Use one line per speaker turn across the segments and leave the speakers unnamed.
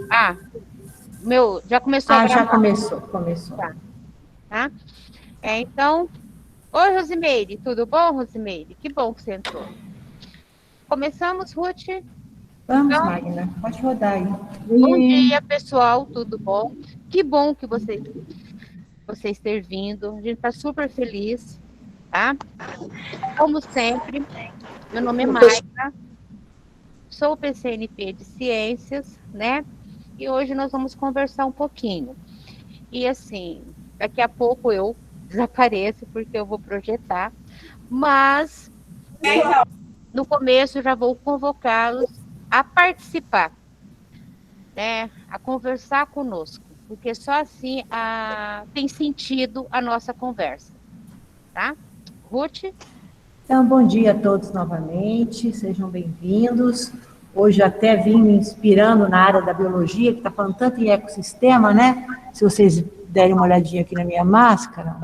Ah, já começou a
Ah, já
gravar,
começou.
tá? Tá? Então, oi, Rosimeire, tudo bom, Rosimeire? Que bom que você entrou. Começamos, Ruth?
Vamos,
Então,
Magna, pode rodar aí.
bom
E
dia, pessoal, tudo bom? Que bom que vocês terem vindo. A gente está super feliz, tá? Como sempre, meu nome é Maika, sou PCNP de Ciências, né? E hoje nós vamos conversar um pouquinho. E assim, daqui a pouco eu desapareço porque eu vou projetar, mas no começo eu já vou convocá-los a participar, né? A conversar conosco, porque só assim tem sentido a nossa conversa, tá? Ruth?
então, bom dia a todos novamente, sejam bem-vindos. Hoje até vim me inspirando na área da biologia, que está falando tanto em ecossistema, né? Se vocês derem uma olhadinha aqui na minha máscara,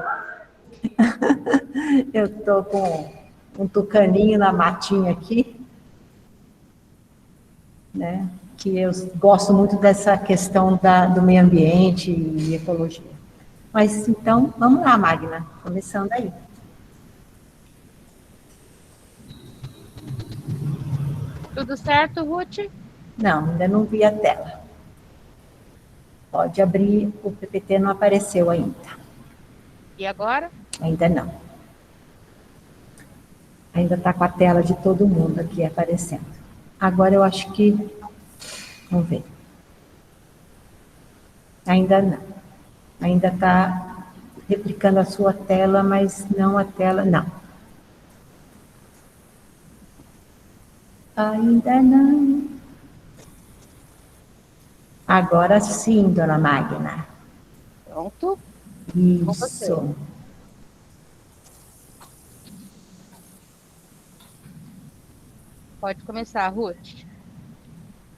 eu estou com um tucaninho na matinha aqui, né? Que eu gosto muito dessa questão do meio ambiente e ecologia. Mas então, vamos lá, Magna, começando aí.
Tudo certo, Ruth?
Não, ainda não vi a tela. Pode abrir, o PPT não apareceu ainda.
E agora?
Ainda não. Ainda está com a tela de todo mundo aqui aparecendo. Agora eu acho que. Vamos ver. Ainda não. Ainda está replicando a sua tela, mas não a tela. Não. Ainda não. Agora sim, dona Magna.
Pronto, com você.
Isso.
Pode começar, Ruth.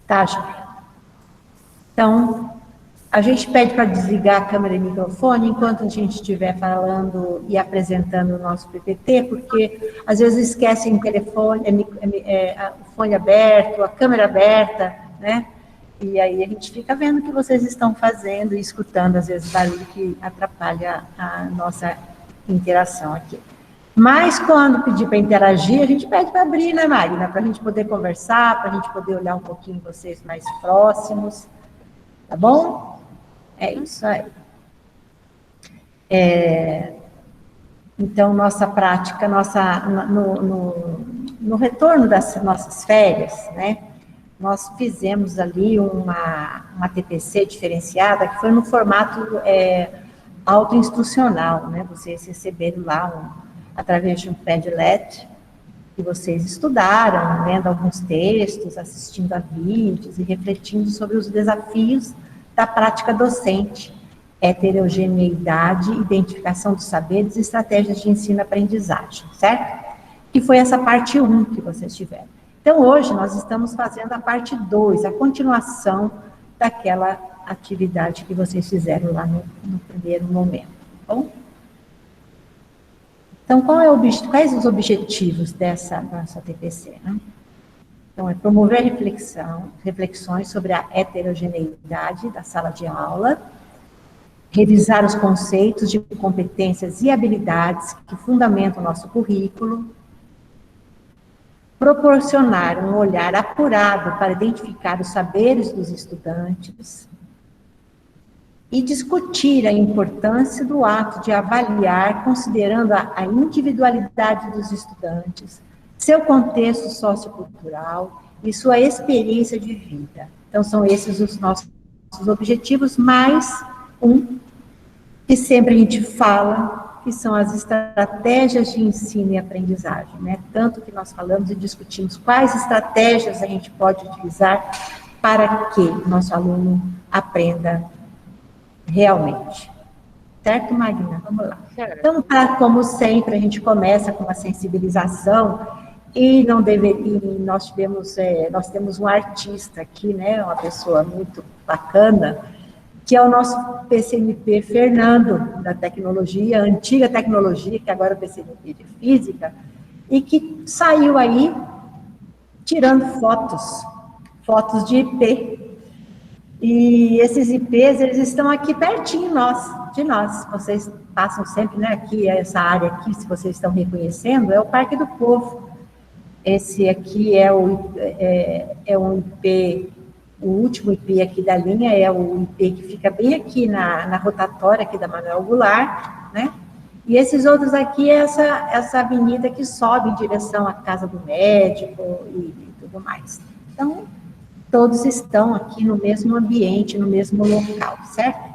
Tá, Joia. Então, a gente pede para desligar a câmera e microfone enquanto a gente estiver falando e apresentando o nosso PPT, porque às vezes esquecem o telefone, o fone aberto, a câmera aberta, né? E aí a gente fica vendo o que vocês estão fazendo e escutando, às vezes, barulho que atrapalha a nossa interação aqui. Mas quando pedir para interagir, a gente pede para abrir, né, Magna? Para a gente poder conversar, para a gente poder olhar um pouquinho vocês mais próximos. Tá bom? É isso aí. Então, nossa prática, no retorno das nossas férias, né? Nós fizemos ali uma TPC diferenciada, que foi no formato autoinstrucional, né? Vocês receberam lá, através de um Padlet, que vocês estudaram, lendo alguns textos, assistindo a vídeos e refletindo sobre os desafios da prática docente, heterogeneidade, identificação dos saberes e estratégias de ensino-aprendizagem, certo? Que foi essa parte 1 que vocês tiveram. Então, hoje, nós estamos fazendo a parte 2, a continuação daquela atividade que vocês fizeram lá no primeiro momento, tá bom? Então, quais os objetivos dessa TPC? Né? Então, é promover reflexões sobre a heterogeneidade da sala de aula, revisar os conceitos de competências e habilidades que fundamentam o nosso currículo, proporcionar um olhar apurado para identificar os saberes dos estudantes e discutir a importância do ato de avaliar, considerando a individualidade dos estudantes, seu contexto sociocultural e sua experiência de vida. Então, são esses os nossos objetivos, mais um que sempre a gente fala, que são as estratégias de ensino e aprendizagem, né? Tanto que nós falamos e discutimos quais estratégias a gente pode utilizar para que o nosso aluno aprenda realmente. Certo, Magna? Vamos lá.
Certo.
Então, como sempre, a gente começa com uma sensibilização e não deveria, nós temos um artista aqui, né? Uma pessoa muito bacana, que é o nosso PCNP Fernando, da tecnologia, antiga tecnologia, que agora é o PCNP de física, e que saiu aí tirando fotos de IP. E esses IPs, eles estão aqui pertinho de nós. Vocês passam sempre, né, aqui, essa área aqui, se vocês estão reconhecendo, é o Parque do Povo. Esse aqui é um IP, o último IP aqui da linha é o IP que fica bem aqui na rotatória aqui da Manuel Goulart, né? E esses outros aqui é essa avenida que sobe em direção à casa do médico e tudo mais. Então, todos estão aqui no mesmo ambiente, no mesmo local, certo?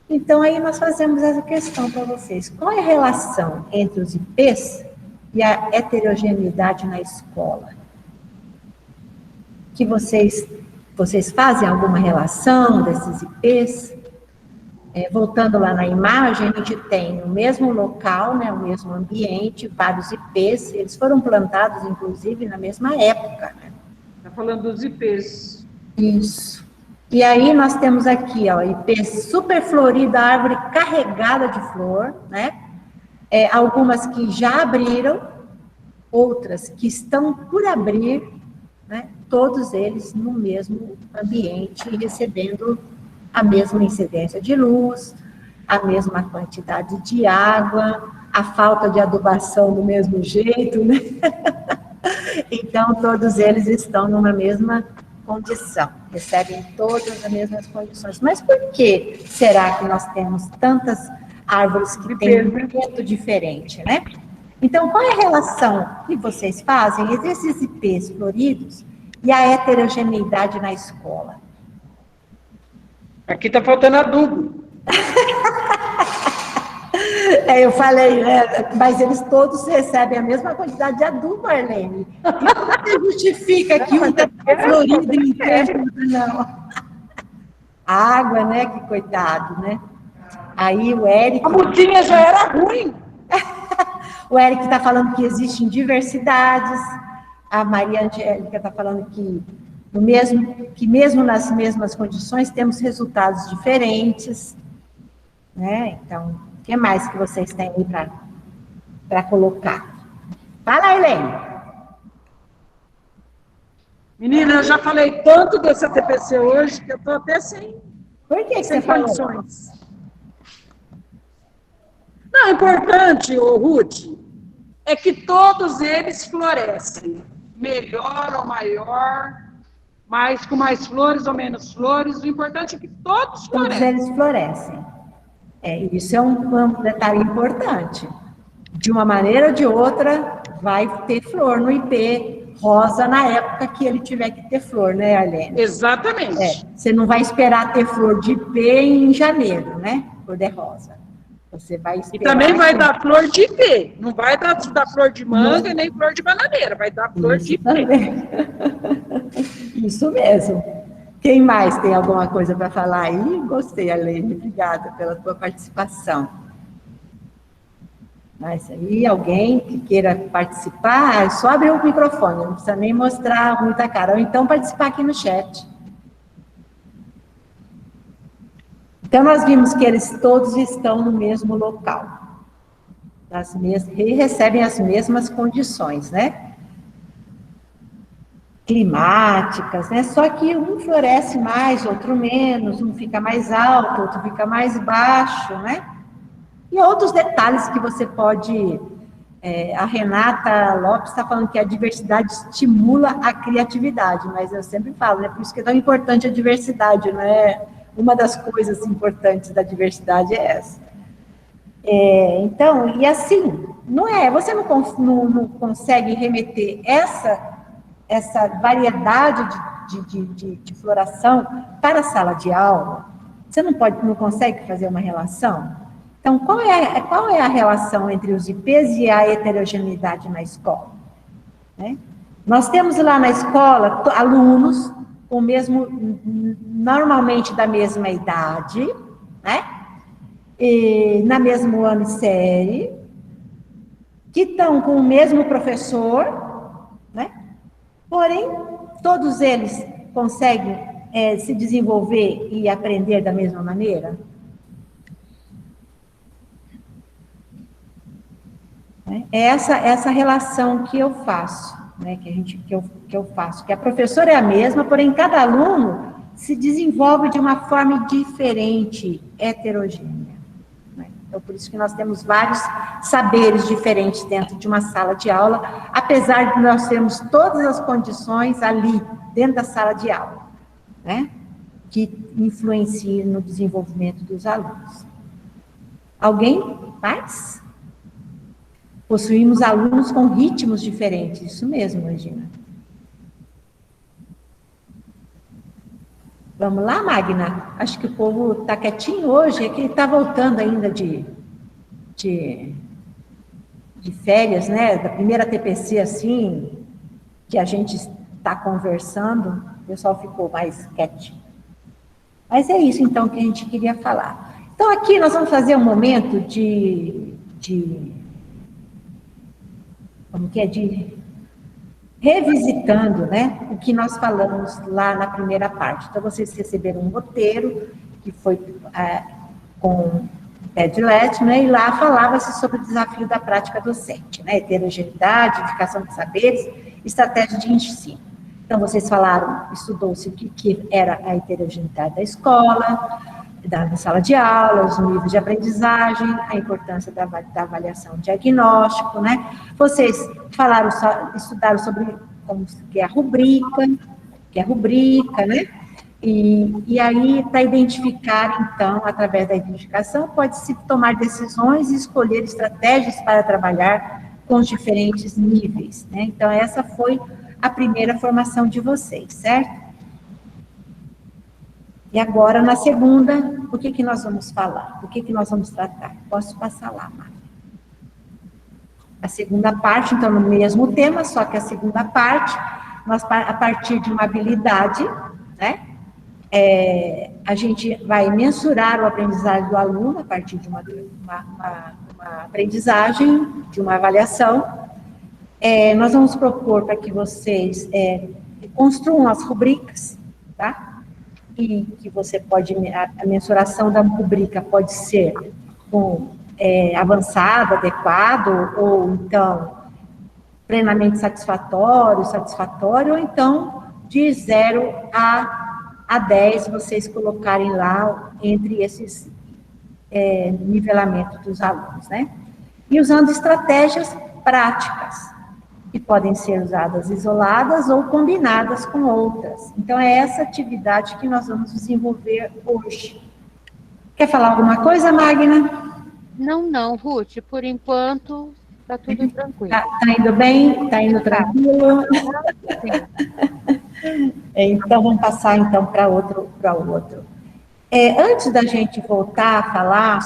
Então, aí nós fazemos essa questão para vocês. Qual é a relação entre os IPs e a heterogeneidade na escola? Que vocês fazem alguma relação desses IPs? Voltando lá na imagem, a gente tem o mesmo local, né, o mesmo ambiente, vários IPs, eles foram plantados, inclusive, na mesma época. Né?
Está falando dos IPs.
Isso. E aí nós temos aqui, ó, IP super florida, árvore carregada de flor, né? Algumas que já abriram, outras que estão por abrir, né? Todos eles no mesmo ambiente, recebendo a mesma incidência de luz, a mesma quantidade de água, a falta de adubação do mesmo jeito, né? Então, todos eles estão numa mesma condição, recebem todas as mesmas condições. Mas por que será que nós temos tantas árvores que têm um movimento diferente, né? Então, qual é a relação que vocês fazem entre esses IPs floridos e a heterogeneidade na escola?
Aqui está faltando adubo.
Eu falei, né? Mas eles todos recebem a mesma quantidade de adubo, Arlene. E como você justifica que um está florido e inteiro, não? A água, né? Que coitado, né? Aí o Eric...
A mutinha já era ruim.
O Eric está falando que existem diversidades. A Maria Angélica está falando que mesmo nas mesmas condições temos resultados diferentes, né? Então, o que mais que vocês têm aí para colocar? Fala, Helene.
Menina, eu já falei tanto dessa TPC hoje que eu estou até sem
Você
condições.
falou?
Não, importante, Ruth, é que todos eles florescem, melhor ou maior, com mais flores ou menos flores, o importante é que todos florescem.
Todos eles florescem. Isso é um detalhe importante. De uma maneira ou de outra, vai ter flor no IP rosa na época que ele tiver que ter flor, né, Arlene?
Exatamente.
Você não vai esperar ter flor de IP em janeiro, né? Flor de rosa. Você vai esperar...
E também vai dar flor de IP. Não vai dar flor de manga nem flor de bananeira. Vai dar flor de IP.
Isso mesmo. Quem mais tem alguma coisa para falar aí? Gostei, Arlene. Obrigada pela tua participação. Mas aí, alguém que queira participar, é só abrir o microfone. Não precisa nem mostrar muita cara. Ou então participar aqui no chat. Então, nós vimos que eles todos estão no mesmo local. E recebem as mesmas condições, né? Climáticas, né? Só que um floresce mais, outro menos, um fica mais alto, outro fica mais baixo, né? E outros detalhes que você pode... a Renata Lopes está falando que a diversidade estimula a criatividade, mas eu sempre falo, né? Por isso que é tão importante a diversidade, né? Uma das coisas importantes da diversidade é essa. Então, e assim, você não consegue remeter essa variedade de floração para a sala de aula? Você não consegue fazer uma relação? Então, qual é a relação entre os IPs e a heterogeneidade na escola? Né? Nós temos lá na escola alunos normalmente da mesma idade, né? E na mesmo ano e série, que estão com o mesmo professor, né? Porém, todos eles conseguem se desenvolver e aprender da mesma maneira? É essa relação que eu faço, né? Que eu faço, que a professora é a mesma, porém cada aluno se desenvolve de uma forma diferente, heterogênea. Né? Então, por isso que nós temos vários saberes diferentes dentro de uma sala de aula, apesar de nós termos todas as condições ali, dentro da sala de aula, né? Que influenciam no desenvolvimento dos alunos. Alguém mais? Possuímos alunos com ritmos diferentes, isso mesmo, Regina. Vamos lá, Magna? Acho que o povo está quietinho hoje, é que ele está voltando ainda de férias, né? Da primeira TPC, assim, que a gente está conversando, o pessoal ficou mais quietinho. Mas é isso, então, que a gente queria falar. Então, aqui nós vamos fazer um momento como que é? De revisitando, né, o que nós falamos lá na primeira parte. Então, vocês receberam um roteiro, que foi com Padlet, né, e lá falava-se sobre o desafio da prática docente, né, heterogeneidade, edificação de saberes, estratégia de ensino. Então, vocês falaram, estudou-se o que era a heterogeneidade da escola, da sala de aula, os níveis de aprendizagem, a importância da avaliação diagnóstico, né? Vocês falaram, estudaram sobre como que é a rubrica, né? E aí, para identificar, então, através da identificação, pode-se tomar decisões e escolher estratégias para trabalhar com os diferentes níveis, né? Então, essa foi a primeira formação de vocês, certo? E agora, na segunda, o que nós vamos falar? O que nós vamos tratar? Posso passar lá, Mari. A segunda parte, então, no mesmo tema, só que a segunda parte, nós, a partir de uma habilidade, né? A gente vai mensurar o aprendizagem do aluno a partir de uma aprendizagem, de uma avaliação. Nós vamos propor para que vocês construam as rubricas, tá? E que você pode, a mensuração da rubrica pode ser com avançado, adequado, ou então plenamente satisfatório, ou então de 0 a 10, vocês colocarem lá entre esses nivelamento dos alunos, né? E usando estratégias práticas, que podem ser usadas isoladas ou combinadas com outras. Então, é essa atividade que nós vamos desenvolver hoje. Quer falar alguma coisa, Magna?
Não, Ruth, por enquanto está tudo tranquilo.
Tá indo bem? Está indo tranquilo? Então, vamos passar então para outro. Antes da gente voltar a falar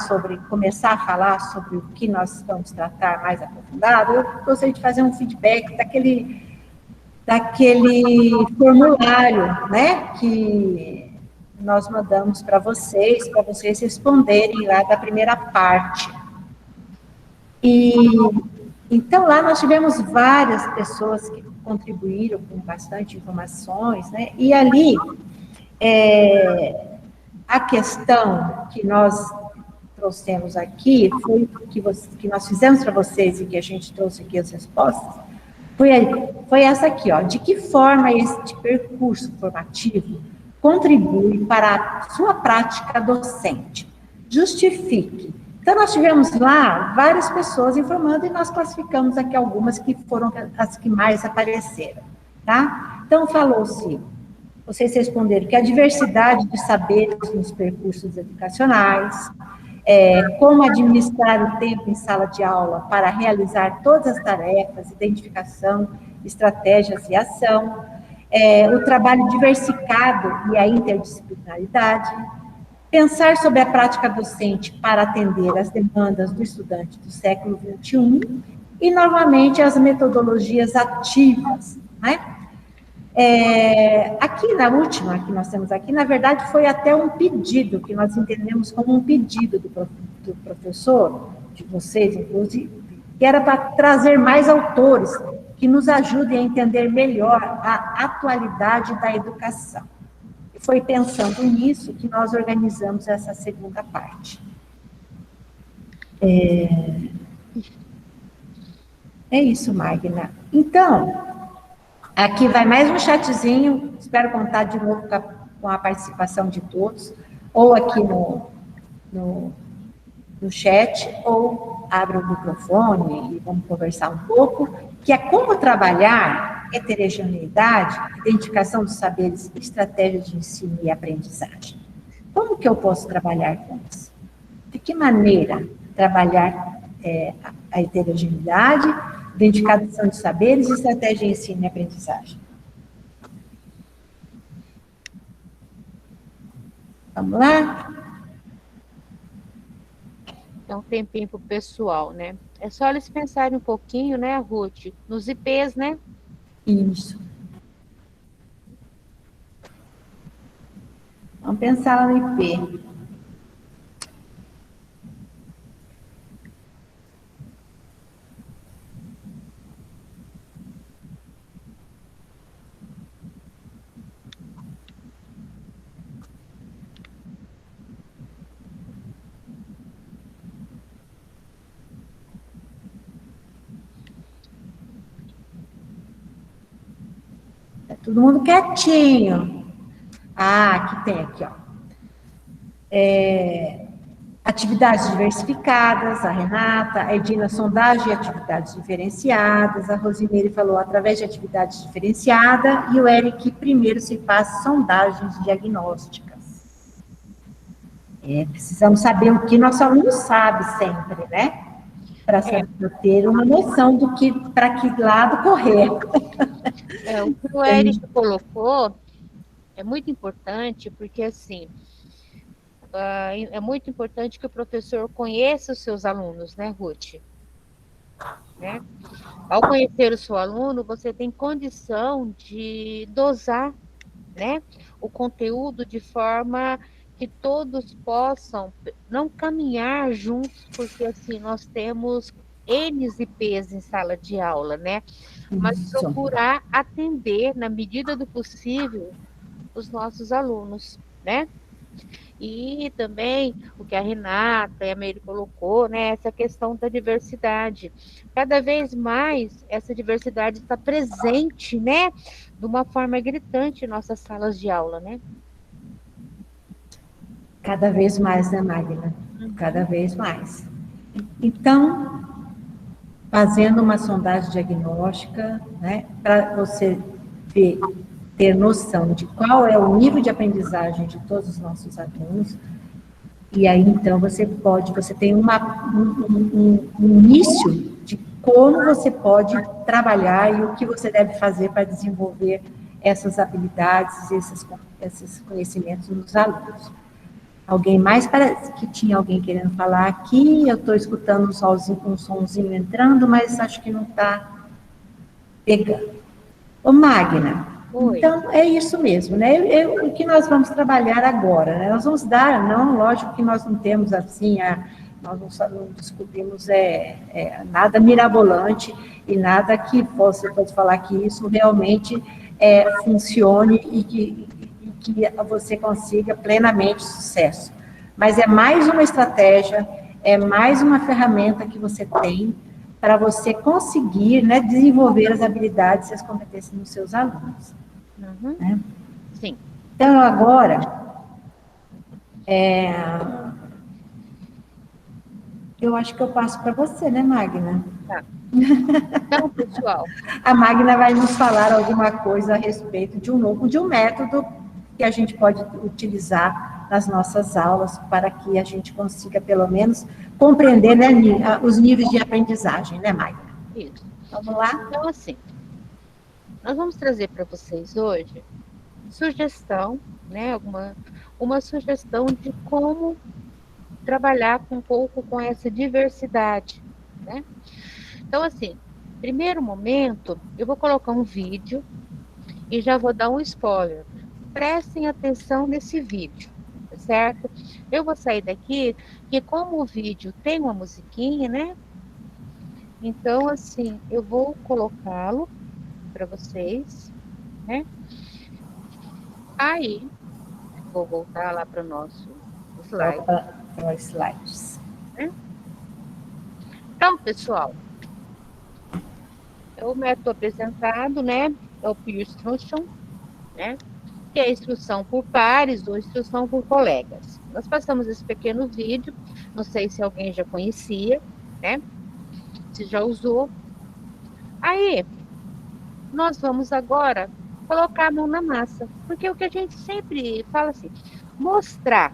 começar a falar sobre o que nós vamos tratar mais aprofundado, eu gostaria de fazer um feedback daquele formulário, né, que nós mandamos para vocês responderem lá da primeira parte. E então lá nós tivemos várias pessoas que contribuíram com bastante informações, né, e ali a questão que nós trouxemos aqui, foi que nós fizemos para vocês e que a gente trouxe aqui as respostas, foi essa aqui, ó, de que forma este percurso formativo contribui para a sua prática docente? Justifique. Então, nós tivemos lá várias pessoas informando e nós classificamos aqui algumas que foram as que mais apareceram, tá? Então, falou-se, vocês responderam que a diversidade de saberes nos percursos educacionais, como administrar o tempo em sala de aula para realizar todas as tarefas, identificação, estratégias e ação, o trabalho diversificado e a interdisciplinaridade, pensar sobre a prática docente para atender às demandas do estudante do século XXI e, novamente, as metodologias ativas, né? Aqui na última que nós temos aqui, na verdade, foi até um pedido, que nós entendemos como um pedido do professor, de vocês, inclusive, que era para trazer mais autores que nos ajudem a entender melhor a atualidade da educação. E foi pensando nisso que nós organizamos essa segunda parte. É isso, Magna. Então, aqui vai mais um chatzinho, espero contar de novo com a participação de todos, ou aqui no chat, ou abra o microfone e vamos conversar um pouco, que é como trabalhar heterogeneidade, identificação dos saberes, estratégias de ensino e aprendizagem. Como que eu posso trabalhar com isso? De que maneira trabalhar a heterogeneidade, identificação de saberes, estratégia de ensino e aprendizagem? Vamos lá?
Dá um tempinho para o pessoal, né? É só eles pensarem um pouquinho, né, Ruth? Nos IPs, né?
Isso. Vamos pensar lá no IP. Tá todo mundo quietinho. Ah, aqui tem, aqui, ó. Atividades diversificadas, a Renata, a Edina, sondagem e atividades diferenciadas, a Rosimeire falou através de atividades diferenciadas, e o Eric, primeiro se faz sondagens diagnósticas. Precisamos saber o que nosso aluno sabe sempre, né? Para ter uma noção do que, para que lado correr.
O que o Eric colocou é muito importante, porque assim, é muito importante que o professor conheça os seus alunos, né, Ruth? Né? Ao conhecer o seu aluno, você tem condição de dosar, né, o conteúdo de forma que todos possam não caminhar juntos, porque assim, nós temos N's e P's em sala de aula, né? Mas procurar atender, na medida do possível, os nossos alunos, né? E também o que a Renata e a Meire colocou, né, essa questão da diversidade. Cada vez mais essa diversidade está presente, né, de uma forma gritante em nossas salas de aula, né?
Cada vez mais, né, Magna? Cada vez mais. Então, fazendo uma sondagem diagnóstica, né, para você ter noção de qual é o nível de aprendizagem de todos os nossos alunos, e aí, então, você tem um início de como você pode trabalhar e o que você deve fazer para desenvolver essas habilidades, esses conhecimentos nos alunos. Alguém mais? Parece que tinha alguém querendo falar aqui, eu estou escutando um sonzinho entrando, mas acho que não está pegando. Ô, Magna,
Oi.
Então é isso mesmo, né? O que nós vamos trabalhar agora, né? Nós vamos dar, não, lógico que nós não temos assim, nós não descobrimos nada mirabolante e nada que você pode falar que isso realmente funcione e que você consiga plenamente sucesso. Mas é mais uma estratégia, é mais uma ferramenta que você tem para você conseguir, né, desenvolver as habilidades e as competências nos seus alunos. Né?
Sim.
Então, agora, eu acho que eu passo para você, né, Magna?
Tá. Então, pessoal.
A Magna vai nos falar alguma coisa a respeito de um método que a gente pode utilizar nas nossas aulas para que a gente consiga, pelo menos, compreender, né, os níveis de aprendizagem, né, Magna?
Isso.
Vamos lá?
Então, assim, nós vamos trazer para vocês hoje sugestão, né, uma sugestão de como trabalhar um pouco com essa diversidade, né? Então, assim, primeiro momento, eu vou colocar um vídeo e já vou dar um spoiler. Prestem atenção nesse vídeo, certo? Eu vou sair daqui, que como o vídeo tem uma musiquinha, né? Então, assim, eu vou colocá-lo para vocês, né? Aí, vou voltar lá para o nosso slide.
Para os slides.
Né? Então, pessoal, o método apresentado, né? É o Peer Instruction, né? que é instrução por pares ou instrução por colegas. Nós passamos esse pequeno vídeo, não sei se alguém já conhecia, né? Se já usou. Aí, nós vamos agora colocar a mão na massa, porque o que a gente sempre fala assim, mostrar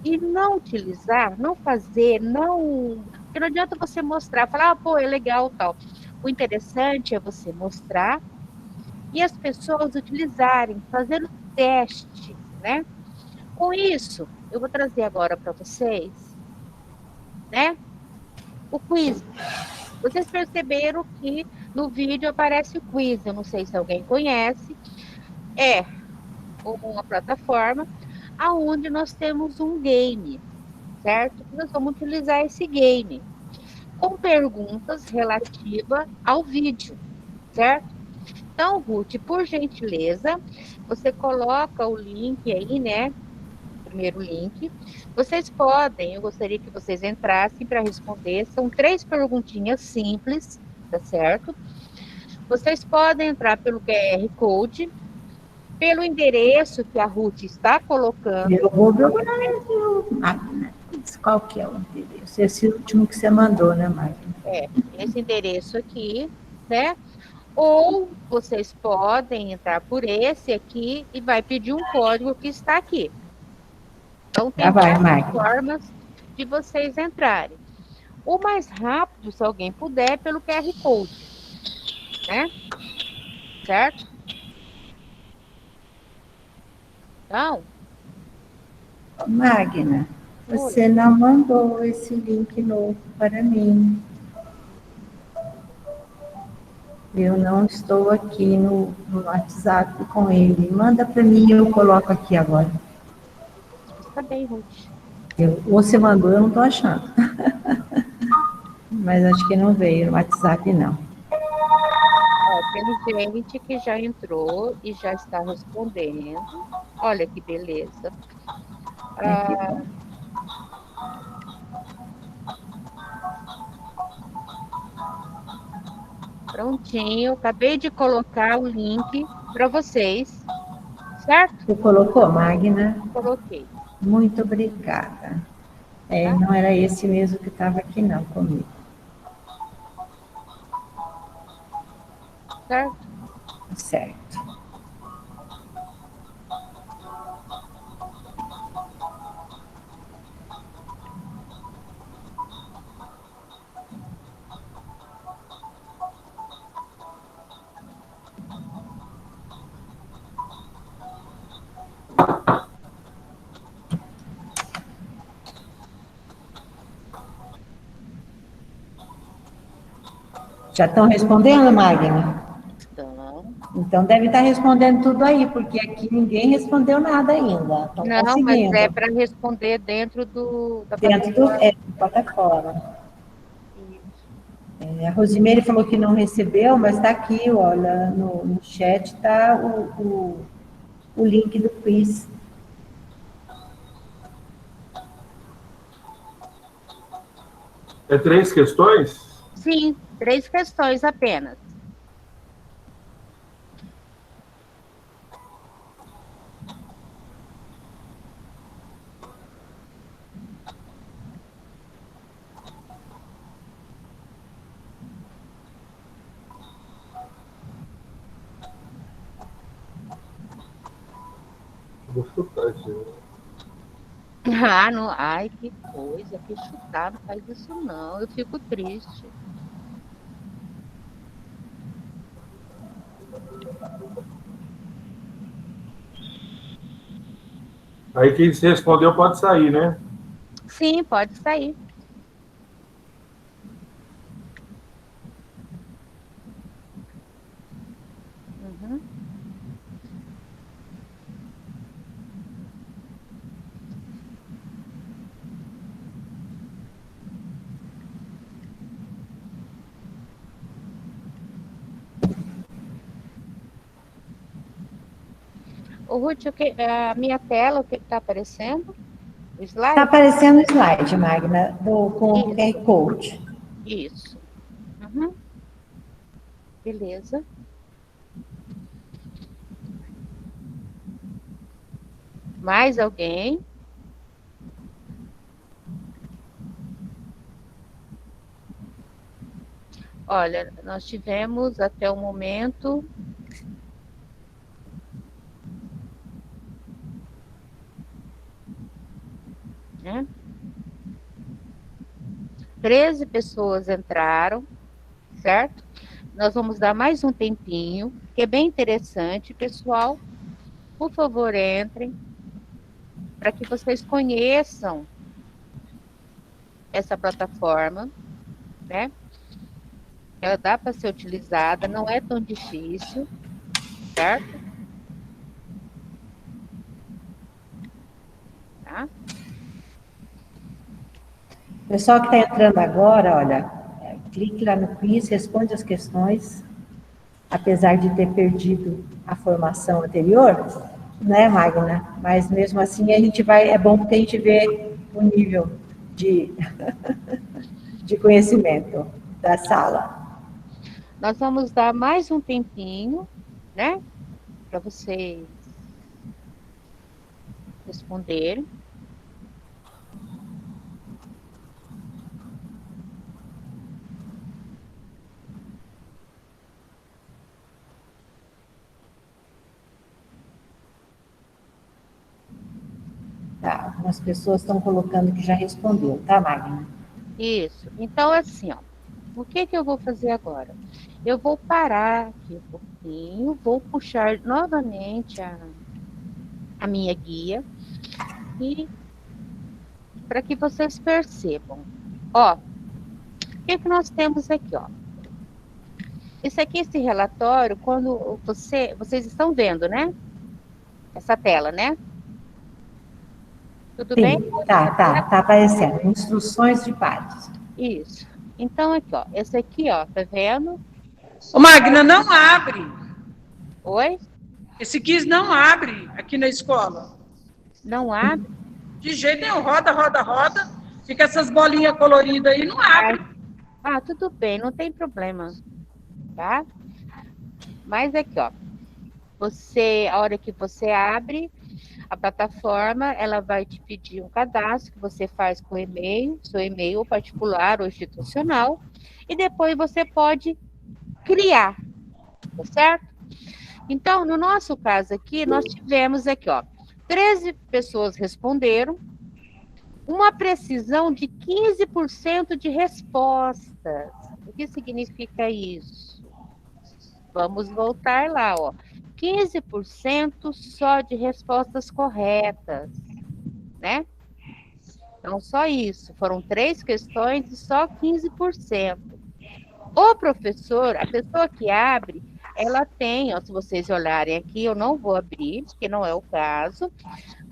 e não utilizar, não fazer, não... Porque não adianta você mostrar, falar, pô, é legal, tal. O interessante é você mostrar e as pessoas utilizarem, fazer o teste, né? Com isso, eu vou trazer agora para vocês, né? O quiz. Vocês perceberam que no vídeo aparece o quiz, eu não sei se alguém conhece, é uma plataforma aonde nós temos um game, certo? Nós vamos utilizar esse game com perguntas relativas ao vídeo, certo? Então, Ruth, por gentileza, você coloca o link aí, né? Primeiro link. Vocês podem, eu gostaria que vocês entrassem para responder. São 3 perguntinhas simples, tá certo? Vocês podem entrar pelo QR Code, pelo endereço que a Ruth está colocando.
Eu vou procurar Magna. Qual que é o endereço? Esse último que você mandou, né, Magna?
Esse endereço aqui, né? Ou vocês podem entrar por esse aqui e vai pedir um código que está aqui. Então, tem várias formas de vocês entrarem. O mais rápido, se alguém puder, pelo QR Code, né? Certo? Então...
Magna, você não mandou esse link novo para mim. Eu não estou aqui no WhatsApp com ele. Manda para mim e eu coloco aqui agora.
Tá bem, Ruth.
Ou você mandou, eu não estou achando. Mas acho que não veio no WhatsApp, não.
Tem gente que já entrou e já está respondendo. Olha que beleza. Prontinho, acabei de colocar o link para vocês, certo?
Você colocou, Magna?
Coloquei.
Muito obrigada. Não era esse mesmo que estava aqui, não, comigo.
Certo?
Certo. Já estão respondendo, Magna?
Estão.
Então deve estar respondendo tudo aí, porque aqui ninguém respondeu nada ainda. Estão conseguindo.
Mas é para responder dentro da
plataforma. A Rosimeire falou que não recebeu, mas está aqui, olha, no chat está o link do quiz.
É 3 questões?
Sim, 3 questões apenas.
Vou chutar isso.
Não, ai, que coisa, que chutar, não faz isso não, eu fico triste.
Aí quem se respondeu pode sair, né?
Sim, pode sair. Uhum. Ô, Ruth, a minha tela, o que está aparecendo? O slide?
Está aparecendo o slide, Magna, com o QR Code.
Isso. Uhum. Beleza. Mais alguém? Olha, nós tivemos até o momento 13 pessoas entraram, certo? Nós vamos dar mais um tempinho, que é bem interessante, pessoal. Por favor, entrem, para que vocês conheçam essa plataforma, né? Ela dá para ser utilizada, não é tão difícil, certo? Tá?
O pessoal que está entrando agora, olha, clique lá no quiz, responde as questões, apesar de ter perdido a formação anterior, né, Magna? Mas mesmo assim a gente vai, é bom porque a gente vê o nível de, de conhecimento da sala.
Nós vamos dar mais um tempinho, né, para vocês responderem.
Tá, algumas pessoas estão colocando que já respondeu, tá, Magna?
Isso. Então, assim, ó, o que que eu vou fazer agora? Eu vou parar aqui um pouquinho, vou puxar novamente a minha guia e para que vocês percebam. Ó, o que que nós temos aqui, ó? Esse aqui, esse relatório, quando vocês estão vendo, né? Essa tela, né? Tudo
Sim,
bem?
tá aparecendo. Instruções de pares.
Isso. Então, aqui, ó. Esse aqui, ó, tá vendo?
Ô, Magna, não abre.
Oi?
Esse quiz não abre aqui na escola.
Não abre?
De jeito nenhum. Roda, roda, roda. Fica essas bolinhas coloridas aí, não abre.
Ah, tudo bem, não tem problema. Tá? Mas aqui, ó. A hora que você abre a plataforma, ela vai te pedir um cadastro que você faz com e-mail, seu e-mail particular ou institucional, e depois você pode criar, tá certo? Então, no nosso caso aqui, nós tivemos aqui, ó, 13 pessoas responderam, uma precisão de 15% de respostas. O que significa isso? Vamos voltar lá, ó. 15% só de respostas corretas, né? Então, só isso. Foram 3 questões e só 15%. O professor, a pessoa que abre, ela tem, ó, se vocês olharem aqui, eu não vou abrir, porque não é o caso,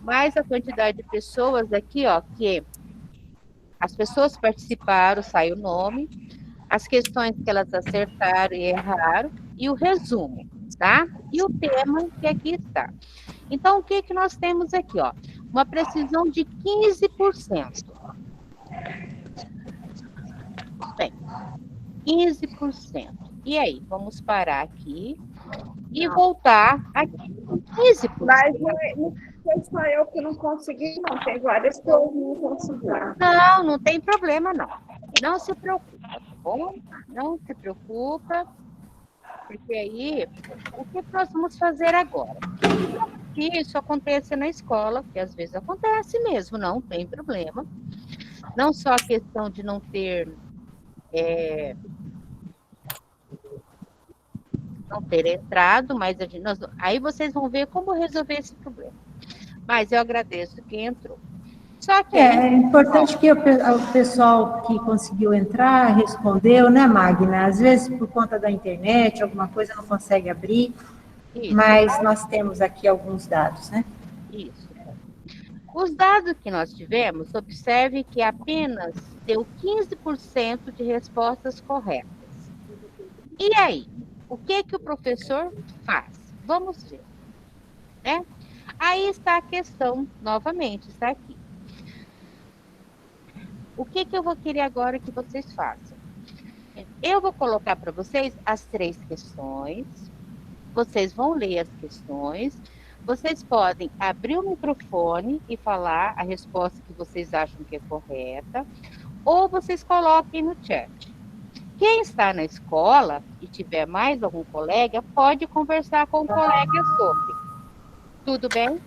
mas a quantidade de pessoas aqui, ó, que as pessoas participaram, sai o nome, as questões que elas acertaram e erraram, e o resumo, tá? E o tema que aqui está. Então, o que que nós temos aqui, ó? Uma precisão de 15%. Bem, 15%. E aí, vamos parar aqui e voltar aqui. 15%.
Mas não foi só eu que não consegui, não. Tem várias que eu não consegui.
Não, não tem problema, não. Não se preocupa, tá bom? Não se preocupa, porque aí, o que nós vamos fazer agora? Que isso aconteça na escola, que às vezes acontece mesmo, não tem problema. Não só a questão de não ter entrado, mas aí vocês vão ver como resolver esse problema. Mas eu agradeço quem entrou. Só que
É importante que o pessoal que conseguiu entrar respondeu, né, Magna? Às vezes, por conta da internet, alguma coisa não consegue abrir,
isso,
mas nós temos aqui alguns dados, né?
Isso. Os dados que nós tivemos, observe que apenas deu 15% de respostas corretas. E aí, o que que o professor faz? Vamos ver, né? Aí está a questão, novamente, está aqui. O que que eu vou querer agora que vocês façam? Eu vou colocar para vocês as 3 questões, vocês vão ler as questões, Vocês podem abrir o microfone e falar a resposta que vocês acham que é correta, ou vocês coloquem no chat. Quem está na escola e tiver mais algum colega, pode conversar com o colega sobre. Tudo bem?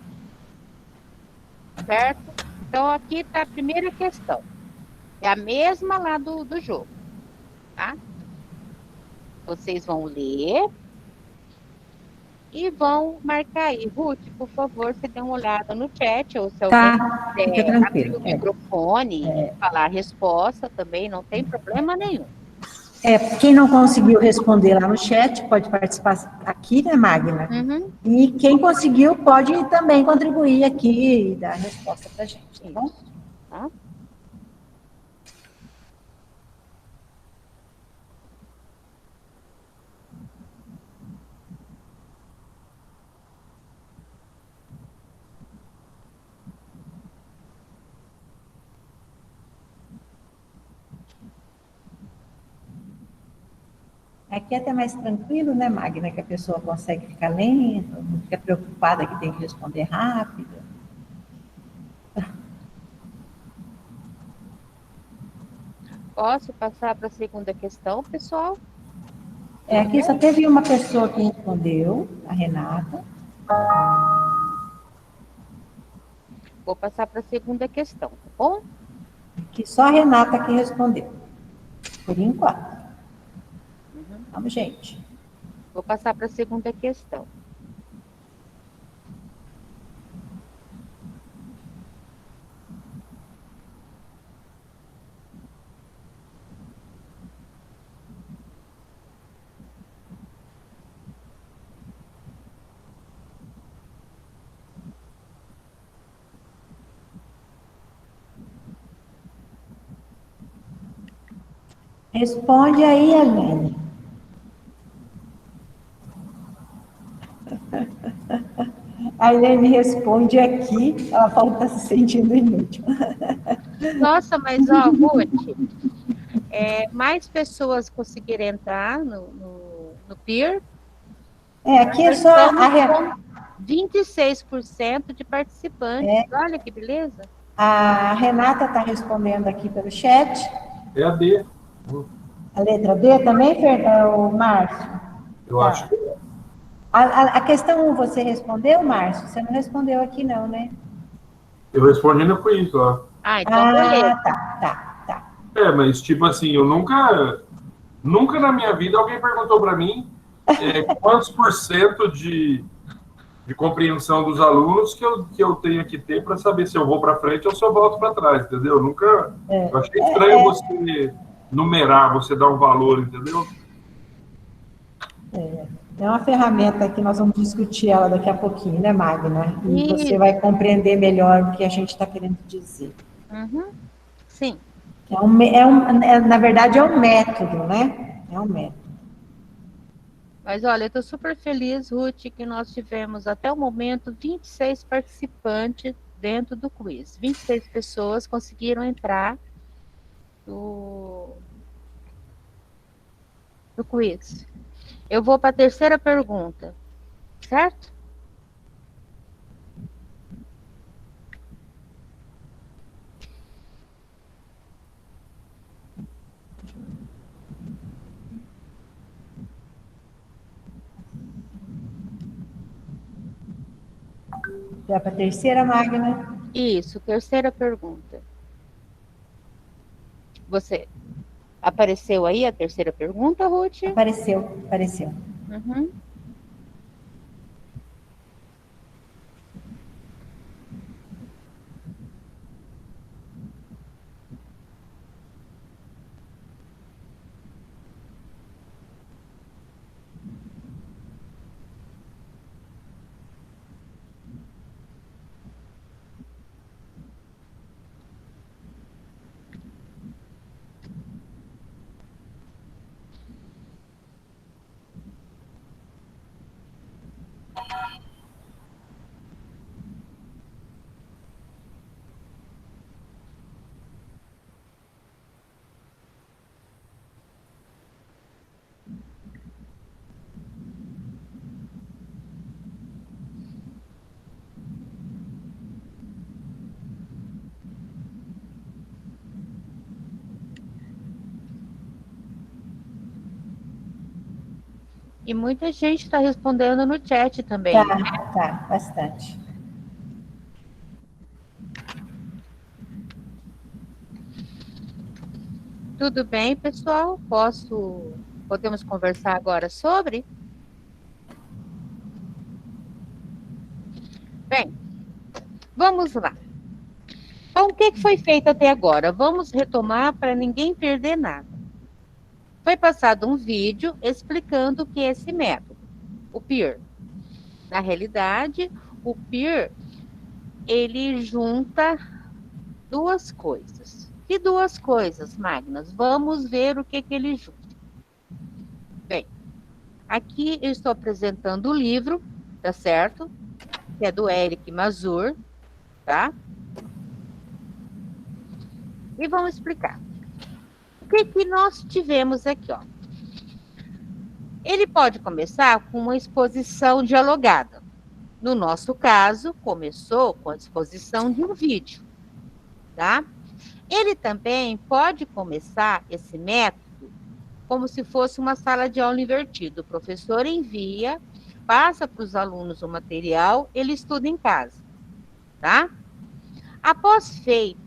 Certo? Então, aqui está a primeira questão. É a mesma lá do jogo, tá? Vocês vão ler e vão marcar aí. Ruth, por favor, você dê uma olhada no chat, ou se alguém
Tá, fica
quiser abrir
tranquilo.
o microfone e falar a resposta também, não tem problema nenhum.
Quem não conseguiu responder lá no chat, pode participar aqui, né, Magna?
Uhum.
E quem conseguiu pode também contribuir aqui e dar a resposta pra gente, tá bom?
Isso, tá?
Aqui é até mais tranquilo, né, Magna, que a pessoa consegue ficar lendo, não fica preocupada que tem que responder rápido.
Posso passar para a segunda questão, pessoal?
Aqui só teve uma pessoa que respondeu, a Renata.
Vou passar para a segunda questão, tá bom?
Aqui só a Renata que respondeu, por enquanto. Vamos, gente.
Vou passar para a segunda questão.
Responde aí, Aline. A Helene responde aqui, ela fala que está se sentindo inútil.
Nossa, mas ó, Ruth, mais pessoas conseguiram entrar no PIR.
Aqui é só a Renata.
26% de participantes. Olha que beleza.
A Renata está respondendo aqui pelo chat.
É a D.
A letra D também, o Márcio?
Eu acho que é.
A questão 1 você respondeu, Márcio? Você não respondeu aqui não, né?
Eu respondi no quiz, ó.
Então beleza.
Tá.
Mas tipo assim, eu nunca na minha vida alguém perguntou para mim quantos por cento de compreensão dos alunos que eu tenho que ter para saber se eu vou para frente ou se eu volto para trás, entendeu? Nunca. Eu achei estranho você numerar, você dar um valor, entendeu?
É uma ferramenta que nós vamos discutir ela daqui a pouquinho, né, Magna? E
Isso.
você vai compreender melhor o que a gente está querendo dizer.
Uhum. Sim.
Na verdade, é um método, né? É um método.
Mas olha, eu estou super feliz, Ruth, que nós tivemos até o momento 26 participantes dentro do quiz. 26 pessoas conseguiram entrar no quiz. Eu vou para a terceira pergunta, certo?
Já para a terceira, Magna?
Isso, terceira pergunta. Você apareceu aí a terceira pergunta, Ruth?
Apareceu.
Uhum. E muita gente está respondendo no chat também.
Tá, bastante.
Tudo bem, pessoal? Podemos conversar agora sobre? Bem, vamos lá. Então, o que foi feito até agora? Vamos retomar para ninguém perder nada. Foi passado um vídeo explicando o que é esse método, o PEER. Na realidade, o PEER, ele junta duas coisas. Que duas coisas, Magnas? Vamos ver o que ele junta. Bem, aqui eu estou apresentando o livro, tá certo? Que é do Eric Mazur, tá? E vamos explicar. O que nós tivemos aqui, ó? Ele pode começar com uma exposição dialogada. No nosso caso, começou com a exposição de um vídeo, tá? Ele também pode começar esse método como se fosse uma sala de aula invertida. O professor envia, passa para os alunos o material, ele estuda em casa, tá? Após feito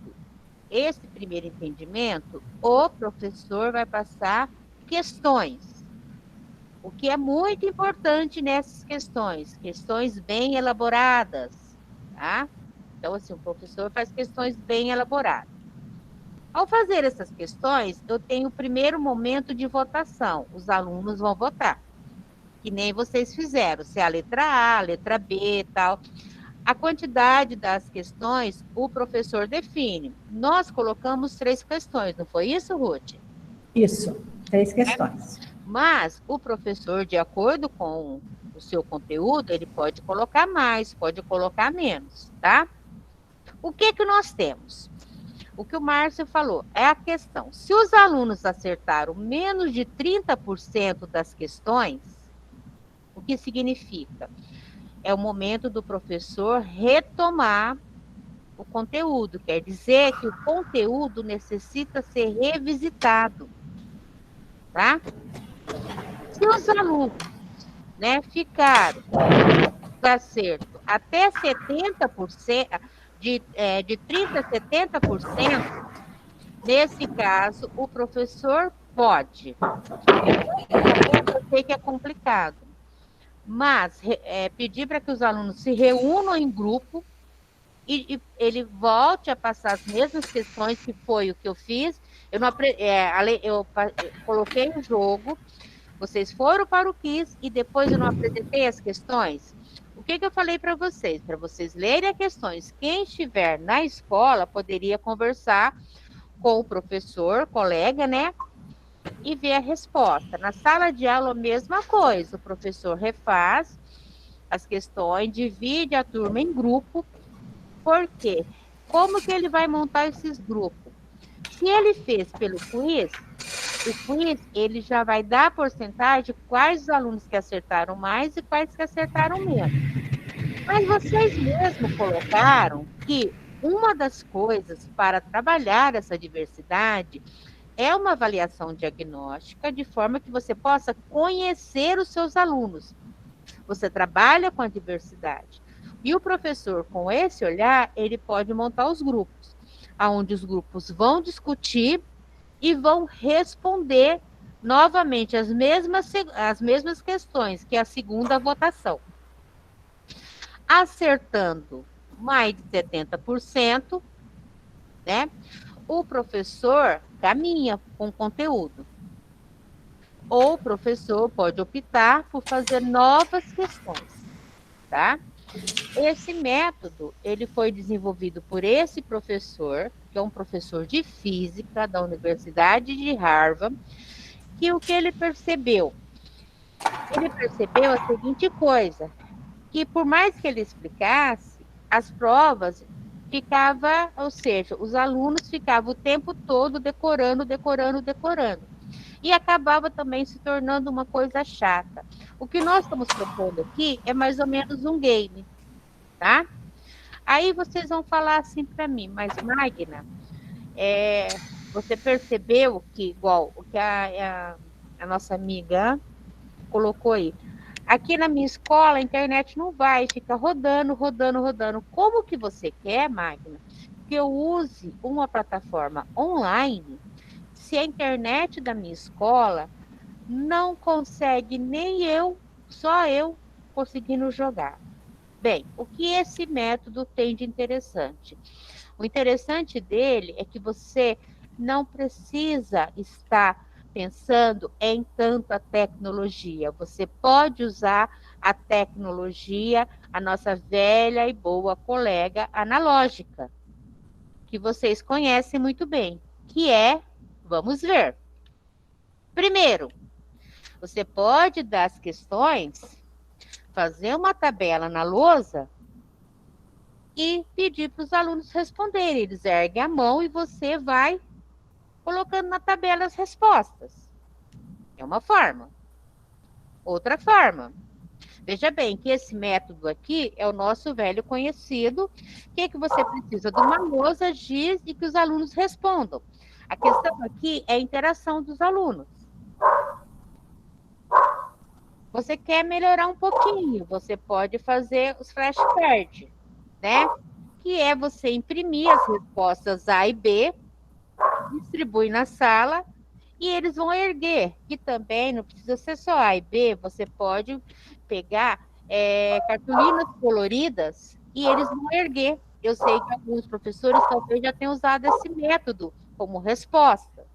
esse primeiro entendimento, o professor vai passar questões. O que é muito importante nessas questões bem elaboradas, tá? Então, assim, o professor faz questões bem elaboradas. Ao fazer essas questões, eu tenho o primeiro momento de votação. Os alunos vão votar, que nem vocês fizeram, se é a letra A, a letra B e tal. A quantidade das questões, o professor define. Nós colocamos 3 questões, não foi isso, Ruth?
Isso, 3 questões.
Mas o professor, de acordo com o seu conteúdo, ele pode colocar mais, pode colocar menos, tá? O que nós temos? O que o Márcio falou é a questão. Se os alunos acertaram menos de 30% das questões, o que significa? É o momento do professor retomar o conteúdo. Quer dizer que o conteúdo necessita ser revisitado, tá? Se os alunos, né, ficaram com acerto até 70%, de 30% a 70%, nesse caso, o professor pode. Eu sei que é complicado, mas pedir para que os alunos se reúnam em grupo e ele volte a passar as mesmas questões, que foi o que eu fiz. Eu coloquei o jogo, vocês foram para o quiz e depois eu não apresentei as questões. O que eu falei para vocês? Para vocês lerem as questões. Quem estiver na escola poderia conversar com o professor, colega, né? E ver a resposta. Na sala de aula, a mesma coisa. O professor refaz as questões, divide a turma em grupo. Por quê? Como que ele vai montar esses grupos? Se ele fez pelo quiz, o quiz, ele já vai dar a porcentagem de quais os alunos que acertaram mais e quais que acertaram menos. Mas vocês mesmos colocaram que uma das coisas para trabalhar essa diversidade é uma avaliação diagnóstica, de forma que você possa conhecer os seus alunos. Você trabalha com a diversidade. E o professor, com esse olhar, ele pode montar os grupos, onde os grupos vão discutir e vão responder novamente as mesmas questões, que é a segunda votação. Acertando mais de 70%, né, o professor caminha com conteúdo. Ou o professor pode optar por fazer novas questões, tá? Esse método, ele foi desenvolvido por esse professor, que é um professor de física da Universidade de Harvard, que o que ele percebeu? Ele percebeu a seguinte coisa, que por mais que ele explicasse, as provas ficava, ou seja, os alunos ficavam o tempo todo decorando. E acabava também se tornando uma coisa chata. O que nós estamos propondo aqui é mais ou menos um game, tá? Aí vocês vão falar assim para mim, mas Magna, você percebeu que, igual o que a nossa amiga colocou aí. Aqui na minha escola, a internet não vai, fica rodando, rodando, rodando. Como que você quer, Magna, que eu use uma plataforma online se a internet da minha escola não consegue nem eu, só eu, conseguindo jogar? Bem, o que esse método tem de interessante? O interessante dele é que você não precisa estar pensando em tanta tecnologia. Você pode usar a tecnologia, a nossa velha e boa colega analógica, que vocês conhecem muito bem, que é, vamos ver. Primeiro, você pode dar as questões, fazer uma tabela na lousa e pedir para os alunos responderem. Eles erguem a mão e você vai colocando na tabela as respostas. É uma forma. Outra forma. Veja bem que esse método aqui é o nosso velho conhecido. O que você precisa? De uma lousa, giz e que os alunos respondam. A questão aqui é a interação dos alunos. Você quer melhorar um pouquinho, você pode fazer os flashcards, né? Que é você imprimir as respostas A e B, distribui na sala e eles vão erguer. Que também não precisa ser só A e B, você pode pegar cartolinas coloridas e eles vão erguer. Eu sei que alguns professores talvez já tenham usado esse método como resposta.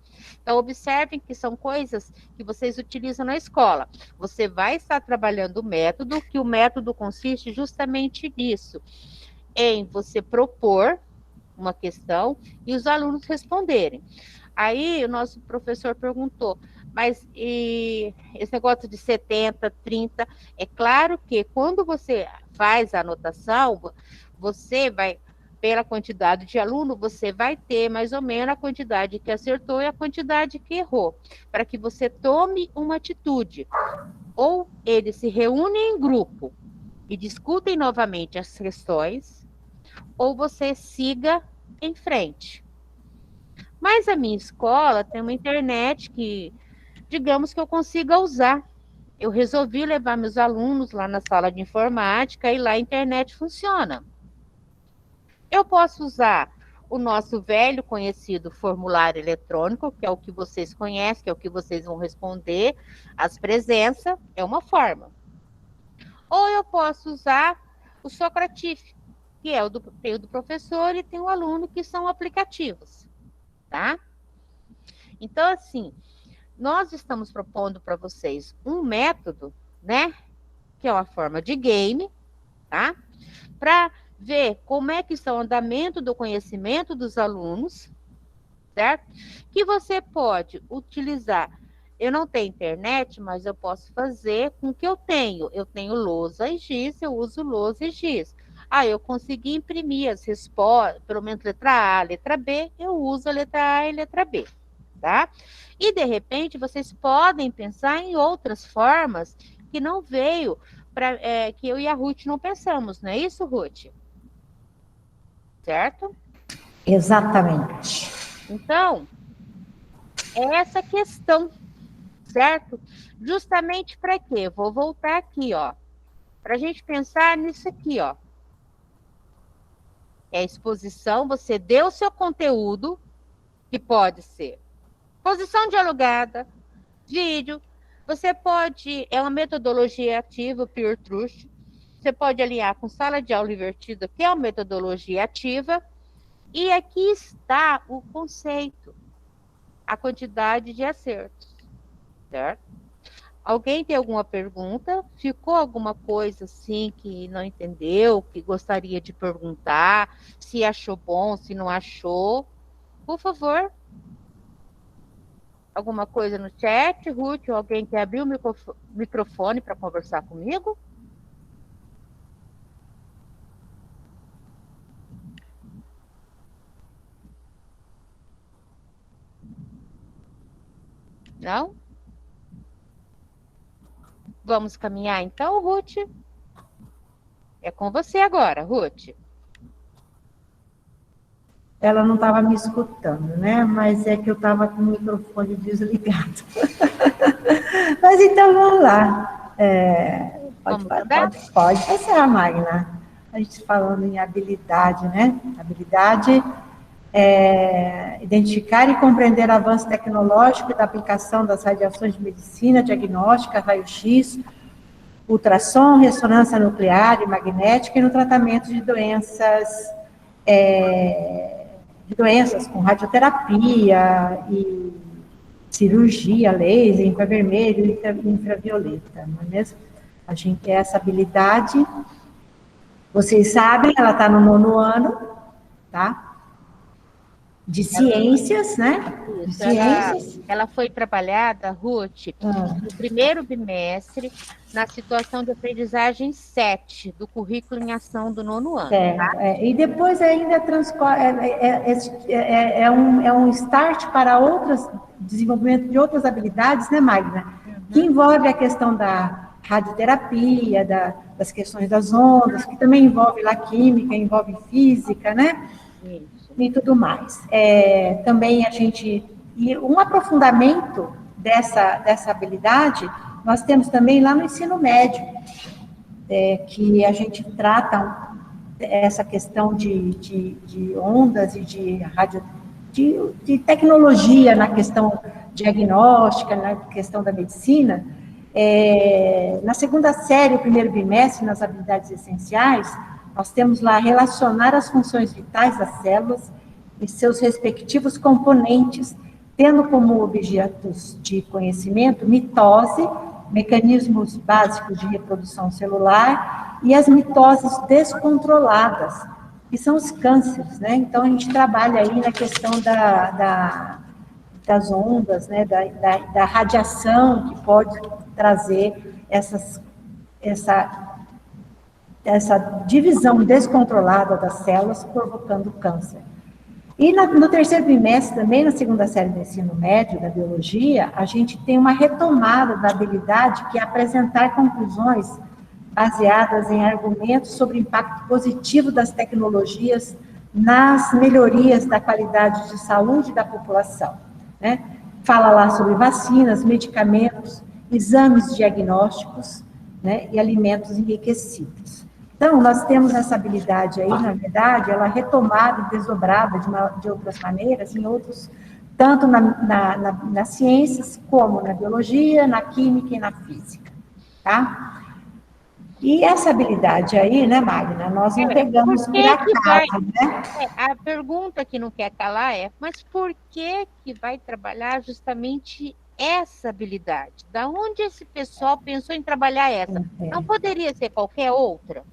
Então, observem que são coisas que vocês utilizam na escola. Você vai estar trabalhando o método, que o método consiste justamente nisso, em você propor uma questão e os alunos responderem. Aí, o nosso professor perguntou, mas esse negócio de 70, 30, é claro que quando você faz a anotação, você vai, pela quantidade de aluno, você vai ter mais ou menos a quantidade que acertou e a quantidade que errou, para que você tome uma atitude. Ou eles se reúnem em grupo e discutem novamente as questões, ou você siga em frente. Mas a minha escola tem uma internet que, digamos que eu consiga usar. Eu resolvi levar meus alunos lá na sala de informática e lá a internet funciona. Eu posso usar o nosso velho conhecido formulário eletrônico, que é o que vocês conhecem, que é o que vocês vão responder, as presenças, é uma forma. Ou eu posso usar o Socratif, que é tem o do professor e tem o aluno, que são aplicativos, tá? Então, assim, nós estamos propondo para vocês um método, né, que é uma forma de game, tá? Para ver como é que está o andamento do conhecimento dos alunos, certo? Que você pode utilizar. Eu não tenho internet, mas eu posso fazer com o que eu tenho. Eu tenho lousa e giz, eu uso lousa e giz. Eu consegui imprimir as respostas, pelo menos letra A, letra B, eu uso a letra A e a letra B, tá? E, de repente, vocês podem pensar em outras formas que não veio, que eu e a Ruth não pensamos, não é isso, Ruth? Certo?
Exatamente.
Então, é essa questão, certo? Justamente para quê? Vou voltar aqui, ó. Para a gente pensar nisso aqui, ó. É a exposição, você deu o seu conteúdo, que pode ser exposição dialogada, vídeo, você pode, é uma metodologia ativa, Peer Trust, você pode alinhar com sala de aula invertida, que é uma metodologia ativa, e aqui está o conceito, a quantidade de acertos, certo? Alguém tem alguma pergunta? Ficou alguma coisa assim que não entendeu, que gostaria de perguntar, se achou bom, se não achou? Por favor. Alguma coisa no chat, Ruth? Ou alguém quer abrir o microfone para conversar comigo? Não? Vamos caminhar então, Ruth? É com você agora, Ruth.
Ela não estava me escutando, né? Mas é que eu estava com o microfone desligado. Mas então vamos lá. Pode passar, Magna. A gente falando em habilidade, né? Habilidade é identificar e compreender o avanço tecnológico da aplicação das radiações de medicina, diagnóstica, raio-x, ultrassom, ressonância nuclear e magnética e no tratamento de doenças com radioterapia e cirurgia, laser, infravermelho e infravioleta, não é mesmo? A gente tem essa habilidade, vocês sabem, ela está no 9º ano, tá? De ciências, né? De ciências.
Ela foi trabalhada, Ruth, no primeiro bimestre, na situação de aprendizagem 7 do currículo em ação do 9º ano. Tá?
E depois ainda é um start para desenvolvimento de outras habilidades, né, Magna? Que envolve a questão da radioterapia, das questões das ondas, que também envolve lá química, envolve física, né? Isso. E tudo mais. Também e um aprofundamento dessa habilidade, nós temos também lá no ensino médio, que a gente trata essa questão de ondas e de tecnologia na questão diagnóstica, na questão da medicina. Na 2ª série, o primeiro bimestre, nas habilidades essenciais, nós temos lá relacionar as funções vitais das células e seus respectivos componentes, tendo como objetos de conhecimento mitose, mecanismos básicos de reprodução celular e as mitoses descontroladas, que são os cânceres, né? Então, a gente trabalha aí na questão das ondas, né? Da radiação que pode trazer essa divisão descontrolada das células, provocando câncer. E no 3º bimestre, também na 2ª série do ensino médio, da biologia, a gente tem uma retomada da habilidade que é apresentar conclusões baseadas em argumentos sobre o impacto positivo das tecnologias nas melhorias da qualidade de saúde da população, né? Fala lá sobre vacinas, medicamentos, exames diagnósticos, né, e alimentos enriquecidos. Então, nós temos essa habilidade aí, na verdade, ela é retomada e desdobrada de outras maneiras, em outros, tanto nas ciências, como na biologia, na química e na física, tá? E essa habilidade aí, né, Magna, nós não pegamos por acaso, né?
A pergunta que não quer calar mas por que vai trabalhar justamente essa habilidade? Da onde esse pessoal pensou em trabalhar essa? Não poderia ser qualquer outra?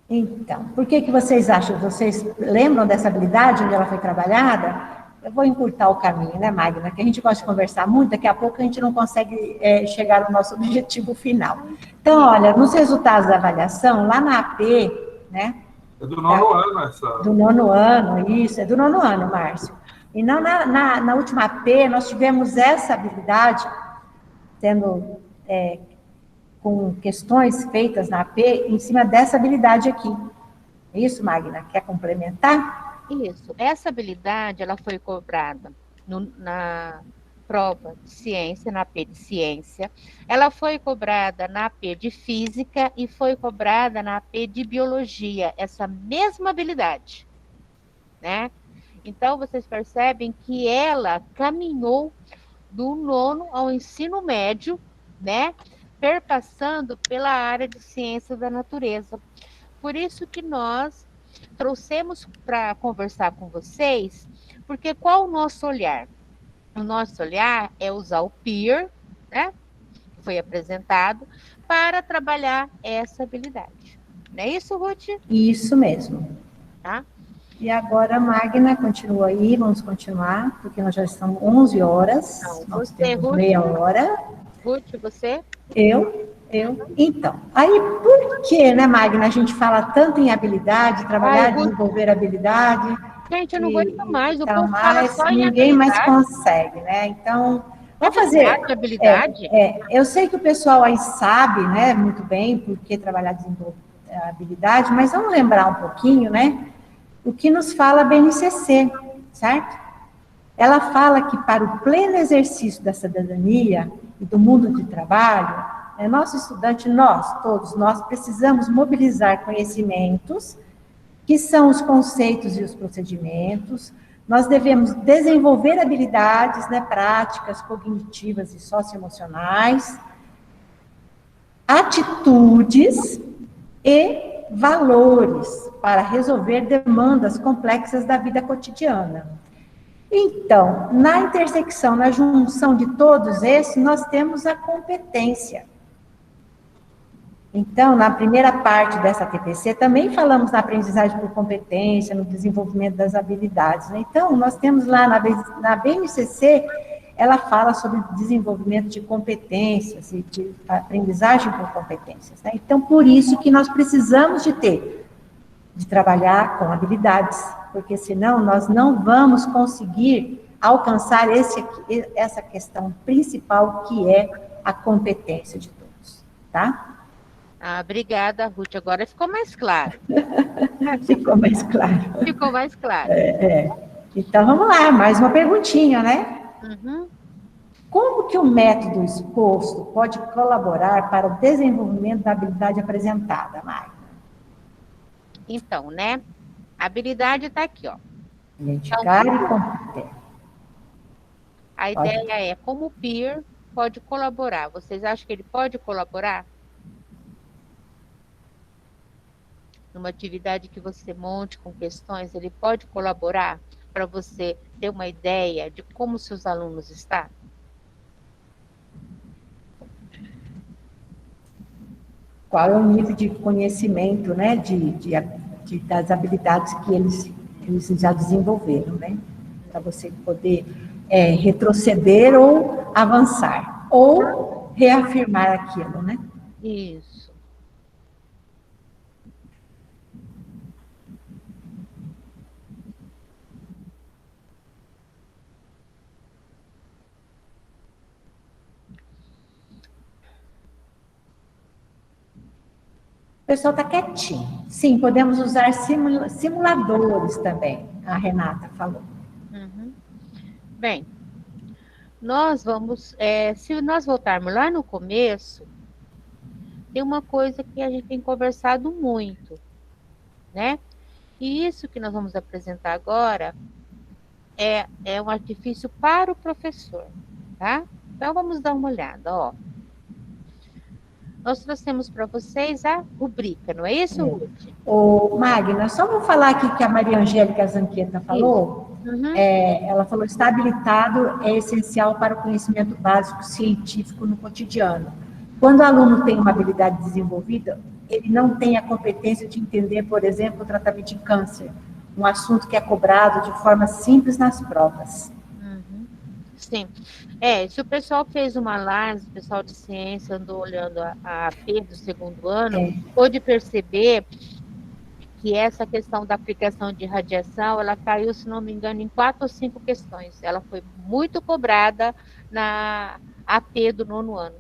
Então, por que vocês acham? Vocês lembram dessa habilidade onde ela foi trabalhada? Eu vou encurtar o caminho, né, Magna? Que a gente gosta de conversar muito, daqui a pouco a gente não consegue chegar no nosso objetivo final. Então, olha, nos resultados da avaliação, lá na AP, né?
É do 9º ano essa.
Do 9º ano, isso, é do 9º ano, Márcio. E não na última AP, nós tivemos essa habilidade, sendo com questões feitas na AP, em cima dessa habilidade aqui. É isso, Magna? Quer complementar?
Isso. Essa habilidade, ela foi cobrada na prova de ciência, na AP de ciência. Ela foi cobrada na AP de física e foi cobrada na AP de biologia. Essa mesma habilidade, né? Então, vocês percebem que ela caminhou do 9º ao ensino médio, né? Perpassando pela área de ciência da natureza. Por isso que nós trouxemos para conversar com vocês, porque qual o nosso olhar? O nosso olhar é usar o PEER, né? Que foi apresentado, para trabalhar essa habilidade. Não é isso, Ruth?
Isso mesmo.
Tá?
E agora, Magna, continua aí, vamos continuar, porque nós já estamos 11 horas, nós temos
Ruth,
meia hora.
Ruth, você?
Eu. Então, aí por que, né, Magna, a gente fala tanto em habilidade, trabalhar, desenvolver habilidade?
Gente, eu não aguento mais, o povo
então,
fala só em
ninguém
habilidade.
mais consegue, né? Então, vamos fazer...
habilidade?
Eu sei que o pessoal aí sabe, né, muito bem por que trabalhar, desenvolver habilidade, mas vamos lembrar um pouquinho, né, o que nos fala a BNCC, certo? Ela fala que para o pleno exercício da cidadania e do mundo de trabalho, nosso estudante, todos nós, precisamos mobilizar conhecimentos, que são os conceitos e os procedimentos. Nós devemos desenvolver habilidades, práticas cognitivas e socioemocionais, atitudes e valores para resolver demandas complexas da vida cotidiana. Então, na intersecção, na junção de todos esses, nós temos a competência. Então, na primeira parte dessa TPC, também falamos na aprendizagem por competência, no desenvolvimento das habilidades. Então, nós temos lá na BNCC, ela fala sobre desenvolvimento de competências e de aprendizagem por competências. Então, por isso que nós precisamos de trabalhar com habilidades, porque senão nós não vamos conseguir alcançar essa questão principal, que é a competência de todos, tá?
Obrigada, Ruth. Agora ficou mais claro.
Ficou mais claro.
Ficou mais claro.
Então, vamos lá, mais uma perguntinha, né?
Uhum.
Como que o método exposto pode colaborar para o desenvolvimento da habilidade apresentada, Mari?
Então, a habilidade está aqui, ó.
Identificar e compreender.
A ideia é como o peer pode colaborar. Vocês acham que ele pode colaborar? Numa atividade que você monte com questões, ele pode colaborar para você ter uma ideia de como seus alunos estão?
Qual é o nível de conhecimento, das habilidades que eles já desenvolveram, para você poder retroceder ou avançar, ou reafirmar aquilo,
Isso.
O pessoal está quietinho. Sim, podemos usar simuladores também, a Renata falou.
Uhum. Bem, nós vamos, se nós voltarmos lá no começo, tem uma coisa que a gente tem conversado muito, E isso que nós vamos apresentar agora é um artifício para o professor, tá? Então, vamos dar uma olhada, ó. Nós trouxemos para vocês a rubrica, não é isso, Ruth?
Ô, Magna, só vou falar aqui que a Maria Angélica Zanqueta falou.
Uhum.
Ela falou: estar habilitado é essencial para o conhecimento básico científico no cotidiano. Quando o aluno tem uma habilidade desenvolvida, ele não tem a competência de entender, por exemplo, o tratamento de câncer, um assunto que é cobrado de forma simples nas provas.
Uhum. Sim. Se o pessoal fez uma análise, o pessoal de ciência andou olhando a AP do segundo ano, pôde perceber que essa questão da aplicação de radiação, ela caiu, se não me engano, em 4 ou 5 questões. Ela foi muito cobrada na AP do 9º ano.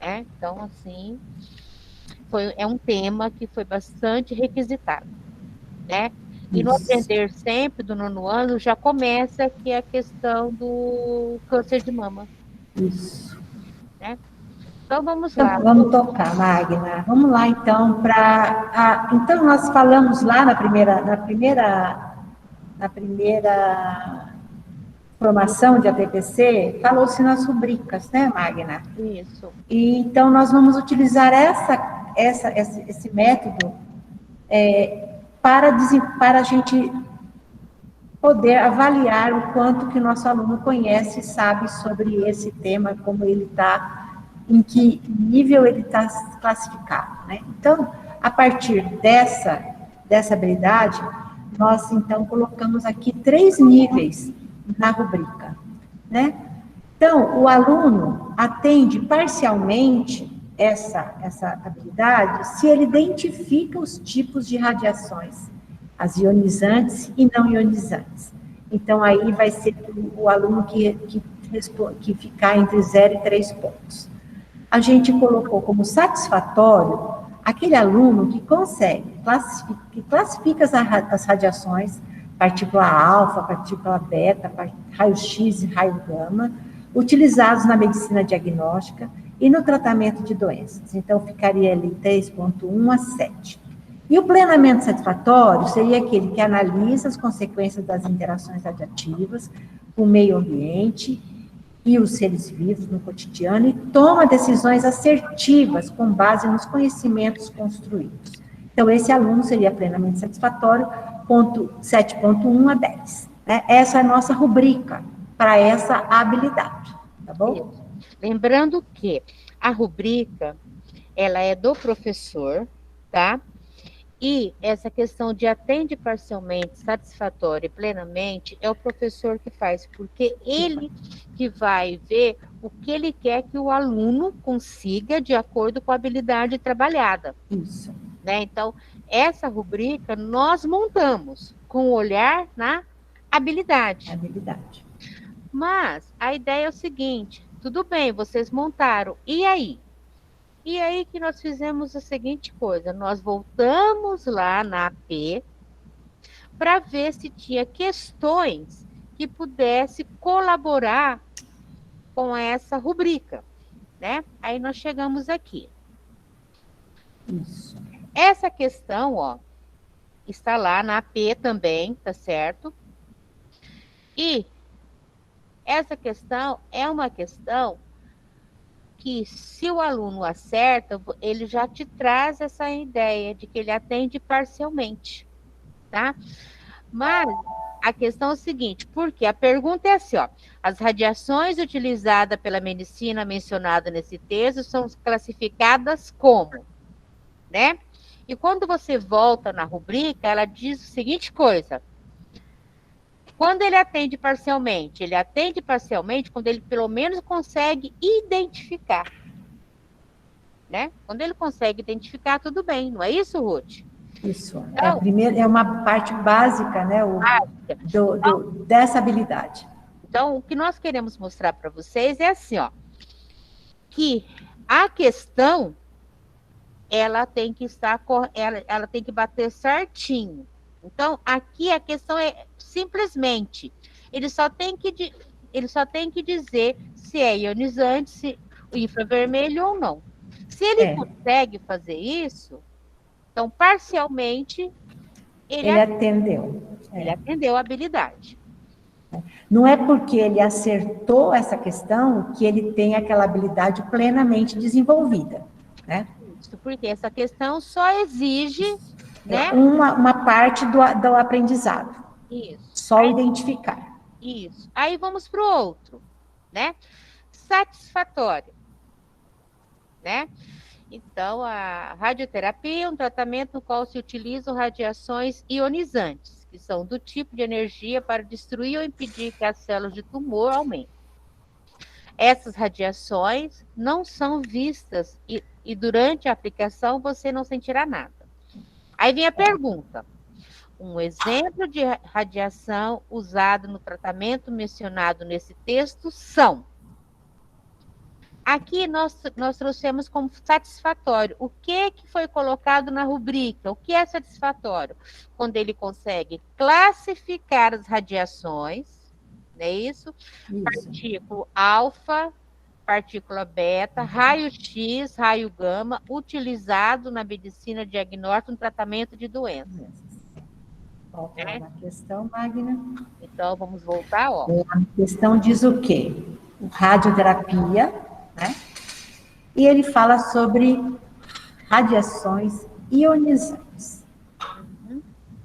Então, assim, é um tema que foi bastante requisitado, E no aprender sempre do 9º ano já começa que a questão do câncer de mama.
Isso.
Então vamos lá.
Vamos tocar, Magna. Vamos lá então então nós falamos lá na primeira formação de ATPC, falou-se nas rubricas, Magna?
Isso.
E então nós vamos utilizar esse método para a gente poder avaliar o quanto que o nosso aluno conhece e sabe sobre esse tema, como ele está, em que nível ele está classificado, Então, a partir dessa habilidade, nós, então, colocamos aqui 3 níveis na rubrica, Então, o aluno atende parcialmente essa habilidade se ele identifica os tipos de radiações, as ionizantes e não ionizantes. Então, aí vai ser o aluno que ficar entre 0 e 3 pontos. A gente colocou como satisfatório aquele aluno que consegue, que classifica as radiações, partícula alfa, partícula beta, raio-x e raio gama, utilizados na medicina diagnóstica e no tratamento de doenças. Então, ficaria ali 3.1 a 7. E o plenamente satisfatório seria aquele que analisa as consequências das interações radiativas com o meio ambiente e os seres vivos no cotidiano e toma decisões assertivas com base nos conhecimentos construídos. Então, esse aluno seria plenamente satisfatório, 7.1 a 10. Né? Essa é a nossa rubrica para essa habilidade, tá bom?
Isso. Lembrando que a rubrica, ela é do professor, tá? E essa questão de atende parcialmente, satisfatório e plenamente, é o professor que faz, porque ele que vai ver o que ele quer que o aluno consiga de acordo com a habilidade trabalhada.
Isso.
Né? Então, essa rubrica nós montamos com o olhar na habilidade.
Habilidade.
Mas a ideia é o seguinte, tudo bem, vocês montaram, e aí? E aí que nós fizemos a seguinte coisa, nós voltamos lá na AP para ver se tinha questões que pudesse colaborar com essa rubrica, né? Aí nós chegamos aqui.
Isso.
Essa questão, ó, está lá na AP também, tá certo? E essa questão é uma questão que, se o aluno acerta, ele já te traz essa ideia de que ele atende parcialmente, tá? Mas a questão é o seguinte, porque a pergunta é assim, ó, as radiações utilizadas pela medicina mencionada nesse texto são classificadas como, né? E quando você volta na rubrica, ela diz a seguinte coisa, quando ele atende parcialmente quando ele pelo menos consegue identificar, né? Quando ele consegue identificar, tudo bem, não é isso, Ruth?
Isso. É uma parte básica, né, dessa habilidade.
Então, o que nós queremos mostrar para vocês é assim, ó, que a questão, ela tem que estar, ela tem que bater certinho. Então, aqui a questão é simplesmente, ele só tem que dizer se é ionizante, se infravermelho ou não. Se ele consegue fazer isso, então, parcialmente, ele
atendeu.
Ele atendeu a habilidade.
Não é porque ele acertou essa questão que ele tem aquela habilidade plenamente desenvolvida, né?
Isso, porque essa questão só exige, né?
Uma parte do aprendizado.
Isso.
Só identificar.
Isso. Aí vamos para o outro, né? Satisfatório, né? Então, a radioterapia é um tratamento no qual se utilizam radiações ionizantes, que são do tipo de energia para destruir ou impedir que as células de tumor aumentem. Essas radiações não são vistas e durante a aplicação você não sentirá nada. Aí vem a pergunta. Um exemplo de radiação usado no tratamento mencionado nesse texto são... Aqui nós trouxemos como satisfatório. O que foi colocado na rubrica? O que é satisfatório? Quando ele consegue classificar as radiações, não é isso? Partícula alfa, partícula beta, raio-x, raio gama, utilizado na medicina diagnóstica no tratamento de doenças.
Qual é a questão, Magna?
Então, vamos voltar, ó.
A questão diz o quê? Radioterapia, né? E ele fala sobre radiações ionizantes.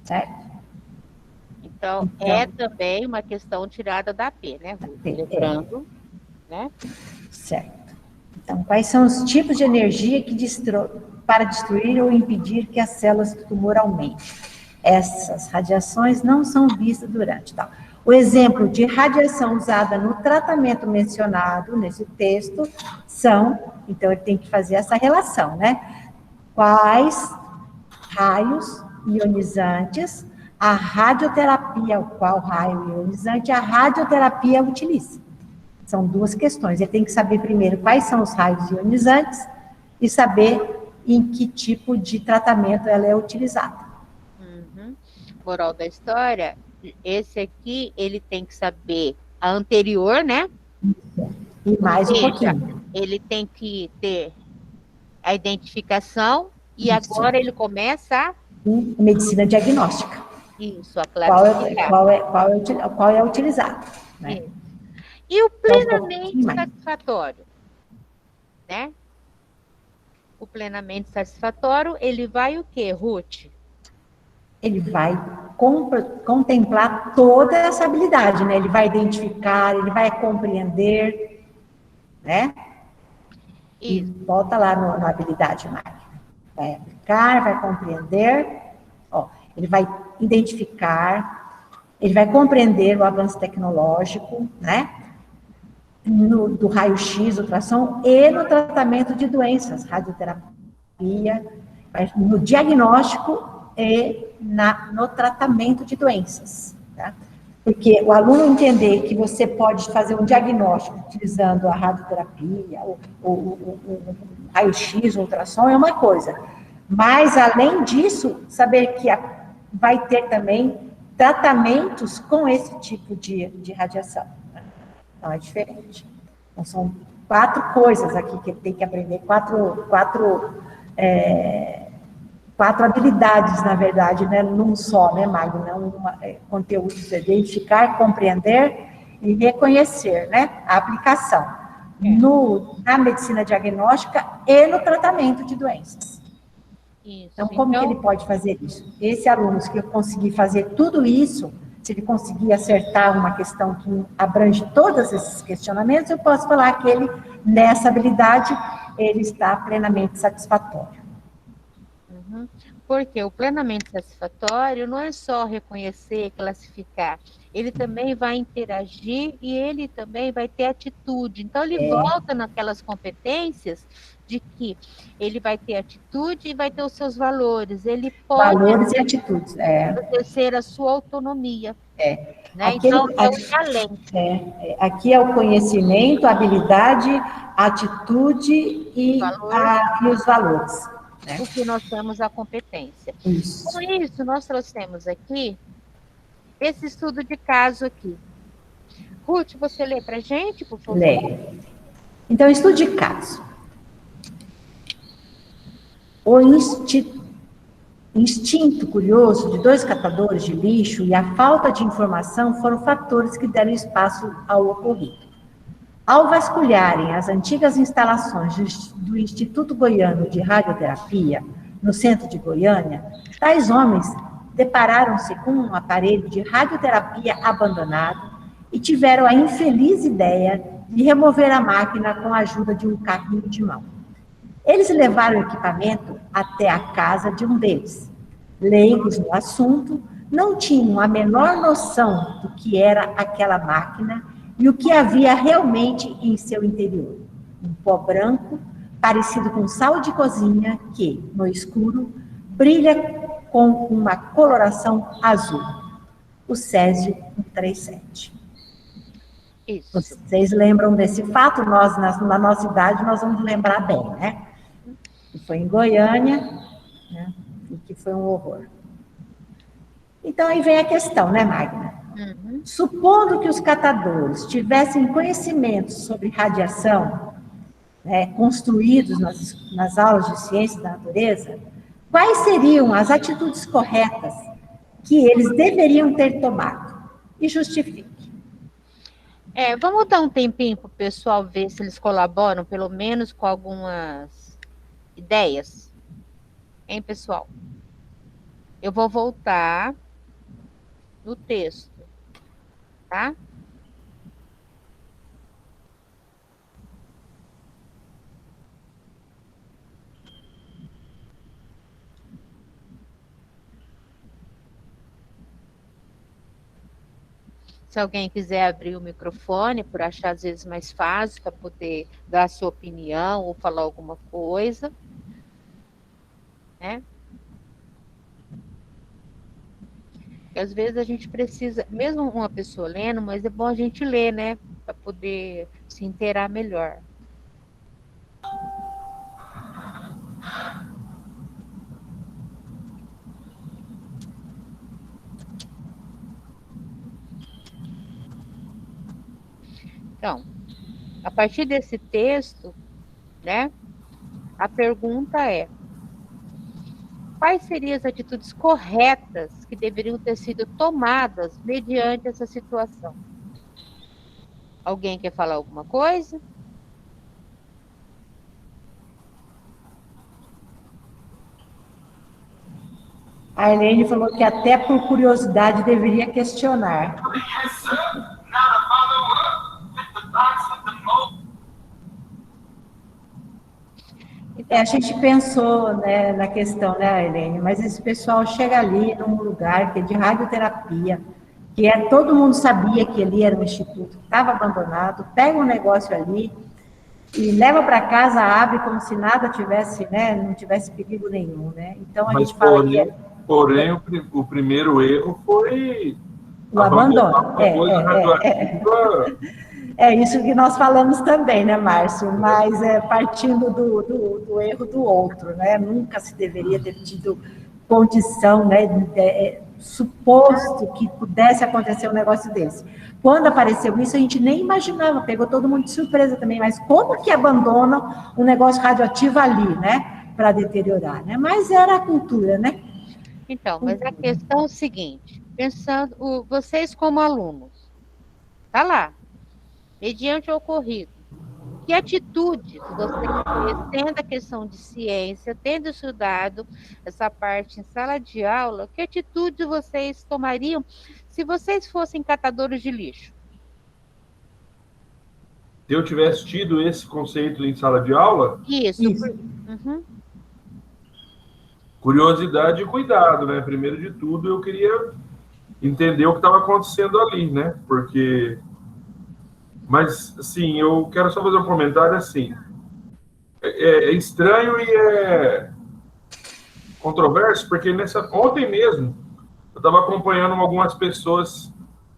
Certo?
Então, é também uma questão tirada da AP, né, Ruth? Lembrando, né?
Certo. Então, quais são os tipos de energia que para destruir ou impedir que as células do tumor aumentem? Essas radiações não são vistas durante, tá? O exemplo de radiação usada no tratamento mencionado nesse texto são, então ele tem que fazer essa relação, né? Quais raios ionizantes a radioterapia, qual raio ionizante a radioterapia utiliza? São duas questões. Ele tem que saber primeiro quais são os raios ionizantes e saber em que tipo de tratamento ela é utilizada.
Moral da história, esse aqui, ele tem que saber a anterior, né?
E mais um
Veja,
pouquinho.
ele tem que ter a identificação e
Isso.
agora ele começa a
Em medicina diagnóstica.
isso, a
Qual
classificar.
qual é utilizado, né?
Isso. E o
Então, um
plenamente
pouquinho mais.
satisfatório, né? O plenamente satisfatório, ele vai o quê, Ruth?
Ele vai contemplar toda essa habilidade, né? Ele vai identificar, ele vai compreender, né? E
Isso.
volta lá na habilidade máquina. Vai aplicar, vai compreender, ó, ele vai identificar, ele vai compreender o avanço tecnológico, né? Do raio-x, ultrassom, e no tratamento de doenças, radioterapia, no diagnóstico e no tratamento de doenças. Tá? Porque o aluno entender que você pode fazer um diagnóstico utilizando a radioterapia, o raio-x, o ultrassom, é uma coisa. Mas, além disso, saber que vai ter também tratamentos com esse tipo de radiação. Então, é diferente. Então, são 4 coisas aqui que ele tem que aprender, quatro habilidades, na verdade, né, num só, né, Magno? Conteúdos, identificar, compreender e reconhecer, né, a aplicação na medicina diagnóstica e no tratamento de doenças.
Isso.
Então, como que ele pode fazer isso? Esse aluno, se ele conseguir fazer tudo isso, se ele conseguir acertar uma questão que abrange todos esses questionamentos, eu posso falar que ele, nessa habilidade, ele está plenamente satisfatório.
Porque o plenamente satisfatório não é só reconhecer, classificar, ele também vai interagir e ele também vai ter atitude. Então, ele volta naquelas competências de que ele vai ter atitude e vai ter os seus valores. Ele pode
valores e atitudes.
exercer a sua autonomia. Né?
Aquele,
então, é o talento.
Aqui é o conhecimento, a habilidade, a atitude e os valores. Né?
O que nós temos a competência.
Isso.
Com isso, nós trouxemos aqui esse estudo de caso aqui. Ruth, você lê para a gente, por favor?
Leio. Então, estudo de caso. O instinto curioso de 2 catadores de lixo e a falta de informação foram fatores que deram espaço ao ocorrido. Ao vasculharem as antigas instalações do Instituto Goiano de Radioterapia, no centro de Goiânia, tais homens depararam-se com um aparelho de radioterapia abandonado e tiveram a infeliz ideia de remover a máquina com a ajuda de um carrinho de mão. Eles levaram o equipamento até a casa de um deles. Leigos no assunto, não tinham a menor noção do que era aquela máquina e o que havia realmente em seu interior. Um pó branco, parecido com sal de cozinha, que, no escuro, brilha com uma coloração azul. O Césio 137.
Isso.
Vocês lembram desse fato? Nós, na nossa idade, nós vamos lembrar bem, né? Que foi em Goiânia, né? E que foi um horror. Então, aí vem a questão, né, Magna? Supondo que os catadores tivessem conhecimentos sobre radiação, né, construídos nas aulas de ciência da natureza, quais seriam as atitudes corretas que eles deveriam ter tomado? E justifique.
Vamos dar um tempinho para o pessoal ver se eles colaboram, pelo menos com algumas ideias. Hein, pessoal? Eu vou voltar no texto, tá? Se alguém quiser abrir o microfone, por achar às vezes mais fácil, para poder dar a sua opinião ou falar alguma coisa, né? Porque às vezes a gente precisa, mesmo uma pessoa lendo, mas é bom a gente ler, né? Para poder se inteirar melhor. Então, a partir desse texto, né, a pergunta é: quais seriam as atitudes corretas que deveriam ter sido tomadas mediante essa situação? Alguém quer falar alguma coisa?
A Helene falou que até por curiosidade deveria questionar. A gente pensou, né, na questão, né, Helene, mas esse pessoal chega ali num lugar que é de radioterapia, que todo mundo sabia que ali era um instituto que estava abandonado, pega um negócio ali e leva para casa, abre como se nada tivesse, né, não tivesse perigo nenhum, né? Então a gente fala que
porém o primeiro erro foi
o abandono. É isso que nós falamos também, né, Márcio? Mas partindo do erro do outro, né? Nunca se deveria ter tido condição, né, suposto que pudesse acontecer um negócio desse. Quando apareceu isso, a gente nem imaginava, pegou todo mundo de surpresa também, mas como que abandonam um negócio radioativo ali, né, para deteriorar, né? Mas era a cultura, né?
Então, mas a questão é o seguinte, pensando, vocês como alunos, tá lá, mediante o ocorrido, que atitudes vocês, tendo a questão de ciência, tendo estudado essa parte em sala de aula, que atitudes vocês tomariam se vocês fossem catadores de lixo?
Se eu tivesse tido esse conceito em sala de aula?
Isso. Uhum.
Curiosidade e cuidado, né? Primeiro de tudo, eu queria entender o que estava acontecendo ali, né? Porque... Mas, assim, eu quero só fazer um comentário, assim, é estranho e é controverso, porque ontem mesmo, eu estava acompanhando algumas pessoas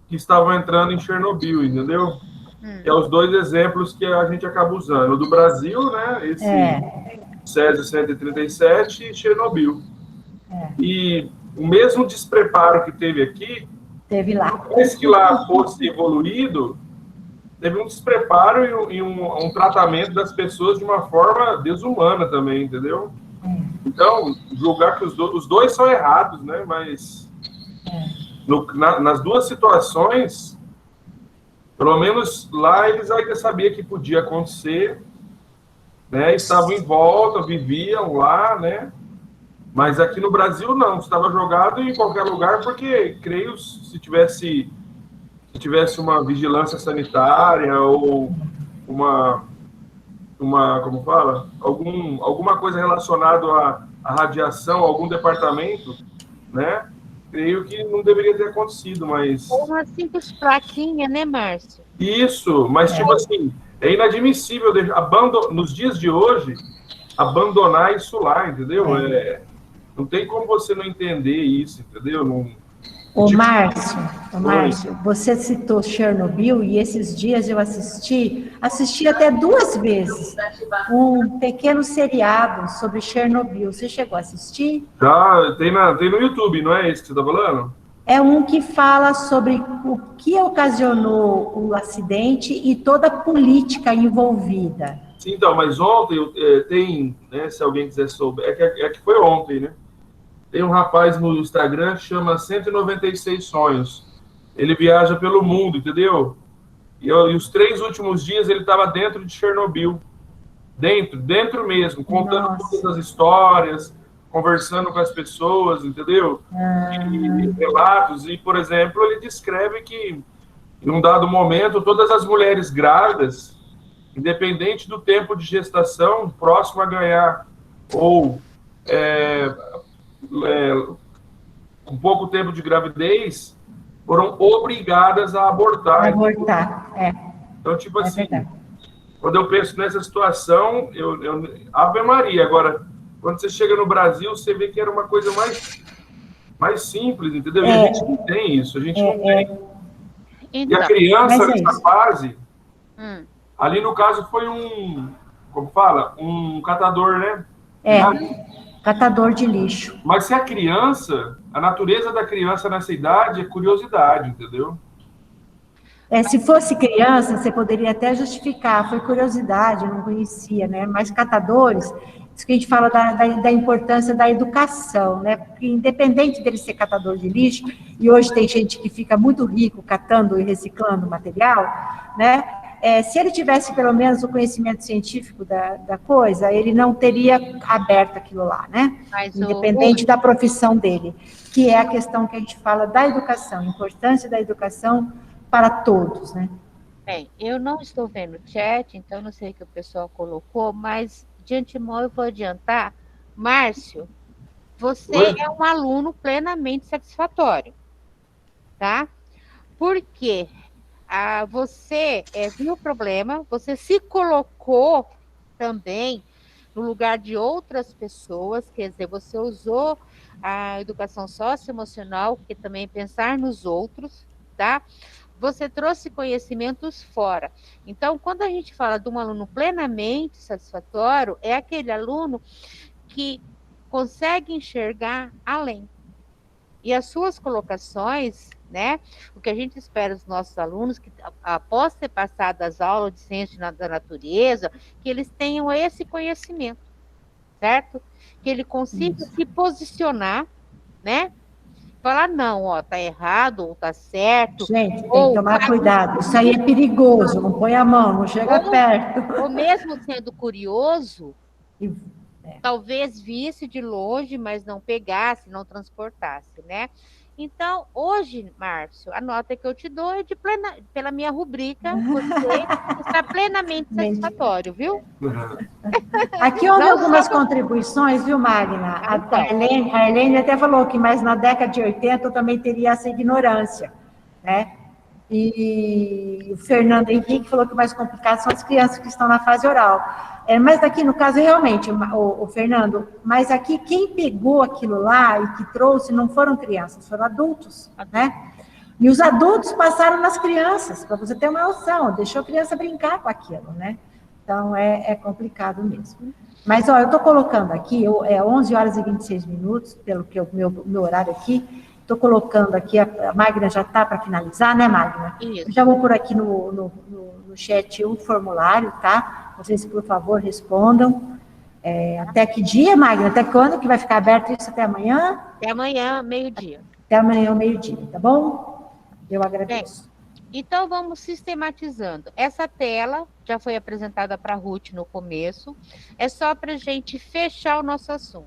que estavam entrando em Chernobyl, entendeu? Que é os dois exemplos que a gente acaba usando. O do Brasil, né, esse Césio 137 e Chernobyl. E o mesmo despreparo que teve aqui,
teve lá.
Depois que lá fosse evoluído, teve um despreparo e um tratamento das pessoas de uma forma desumana também, entendeu? Então, julgar que os dois são errados, né? Mas nas duas situações, pelo menos lá eles ainda sabiam que podia acontecer, né? Estavam em volta, viviam lá, né? Mas aqui no Brasil não, estava jogado em qualquer lugar, porque creio se tivesse uma vigilância sanitária ou uma como fala, alguma coisa relacionada à radiação, algum departamento, né? Creio que não deveria ter acontecido, mas...
Ou uma simples plaquinha, né, Márcio?
Isso, mas tipo assim, é inadmissível nos dias de hoje abandonar isso lá, entendeu? Não tem como você não entender isso, entendeu? Não...
Ô, Márcio, você citou Chernobyl e esses dias eu assisti até 2 vezes um pequeno seriado sobre Chernobyl. Você chegou a assistir?
Tem no YouTube, não é esse que você está falando?
É um que fala sobre o que ocasionou o acidente e toda a política envolvida.
Sim, então, mas ontem tem, né, se alguém quiser souber, é que foi ontem, né? Tem um rapaz no Instagram que chama 196 Sonhos. Ele viaja pelo mundo, entendeu? E os 3 últimos dias ele estava dentro de Chernobyl. Dentro mesmo, contando todas as histórias, conversando com as pessoas, entendeu? E relatos. E, por exemplo, ele descreve que, em um dado momento, todas as mulheres grávidas, independente do tempo de gestação, próximo a ganhar, ou com pouco tempo de gravidez, foram obrigadas a abortar. Então, tipo assim, quando eu penso nessa situação, Ave Maria. Agora, quando você chega no Brasil, você vê que era uma coisa mais simples, entendeu? E a gente não tem isso, a gente não tem. Então, e a criança, nessa fase, ali no caso foi um catador, né?
Catador de lixo.
Mas se a natureza da criança nessa idade é curiosidade, entendeu?
Se fosse criança, você poderia até justificar, foi curiosidade, eu não conhecia, né? Mas catadores, isso que a gente fala da importância da educação, né? Porque independente dele ser catador de lixo, e hoje tem gente que fica muito rico catando e reciclando material, né? Se ele tivesse pelo menos o conhecimento científico da coisa, ele não teria aberto aquilo lá, né? Independente da profissão dele, que é a questão que a gente fala da educação, a importância da educação para todos, né?
Bem, eu não estou vendo o chat, então não sei o que o pessoal colocou, mas de antemão eu vou adiantar. Márcio, você é um aluno plenamente satisfatório, tá? Porque você viu o problema, você se colocou também no lugar de outras pessoas, quer dizer, você usou a educação socioemocional, que também é pensar nos outros, tá? Você trouxe conhecimentos fora. Então, quando a gente fala de um aluno plenamente satisfatório, é aquele aluno que consegue enxergar além. E as suas colocações, né? O que a gente espera dos nossos alunos, que após ter passado as aulas de ciência da natureza, que eles tenham esse conhecimento, certo? Que ele consiga se posicionar, né? Falar, não, ó, tá errado, ou tá certo.
Gente, tem que tomar cuidado. Isso aí é perigoso, não põe a mão, não chega perto.
Ou mesmo sendo curioso, talvez visse de longe, mas não pegasse, não transportasse, né? Então, hoje, Márcio, a nota que eu te dou é pela minha rubrica, você está plenamente satisfatório, viu?
Aqui houve algumas contribuições, viu, Magna? A Arlene até falou que mais na década de 80 eu também teria essa ignorância, né? E o Fernando Henrique falou que o mais complicado são as crianças que estão na fase oral. Mas aqui, no caso, realmente, o Fernando, mas aqui quem pegou aquilo lá e que trouxe não foram crianças, foram adultos, né? E os adultos passaram nas crianças, para você ter uma noção, deixou a criança brincar com aquilo, né? Então, é complicado mesmo. Mas, ó, eu estou colocando aqui, é 11 horas e 26 minutos, pelo que o meu horário aqui, estou colocando aqui, a Magna já está para finalizar, né, Magna?
Isso.
Eu já vou por aqui no chat o formulário, tá? Vocês, por favor, respondam. Até que dia, Magna? Até quando que vai ficar aberto isso? Até amanhã?
Até amanhã, meio-dia.
Até amanhã, meio-dia, tá bom? Eu agradeço.
Bem, então, vamos sistematizando. Essa tela já foi apresentada para a Ruth no começo. É só para a gente fechar o nosso assunto.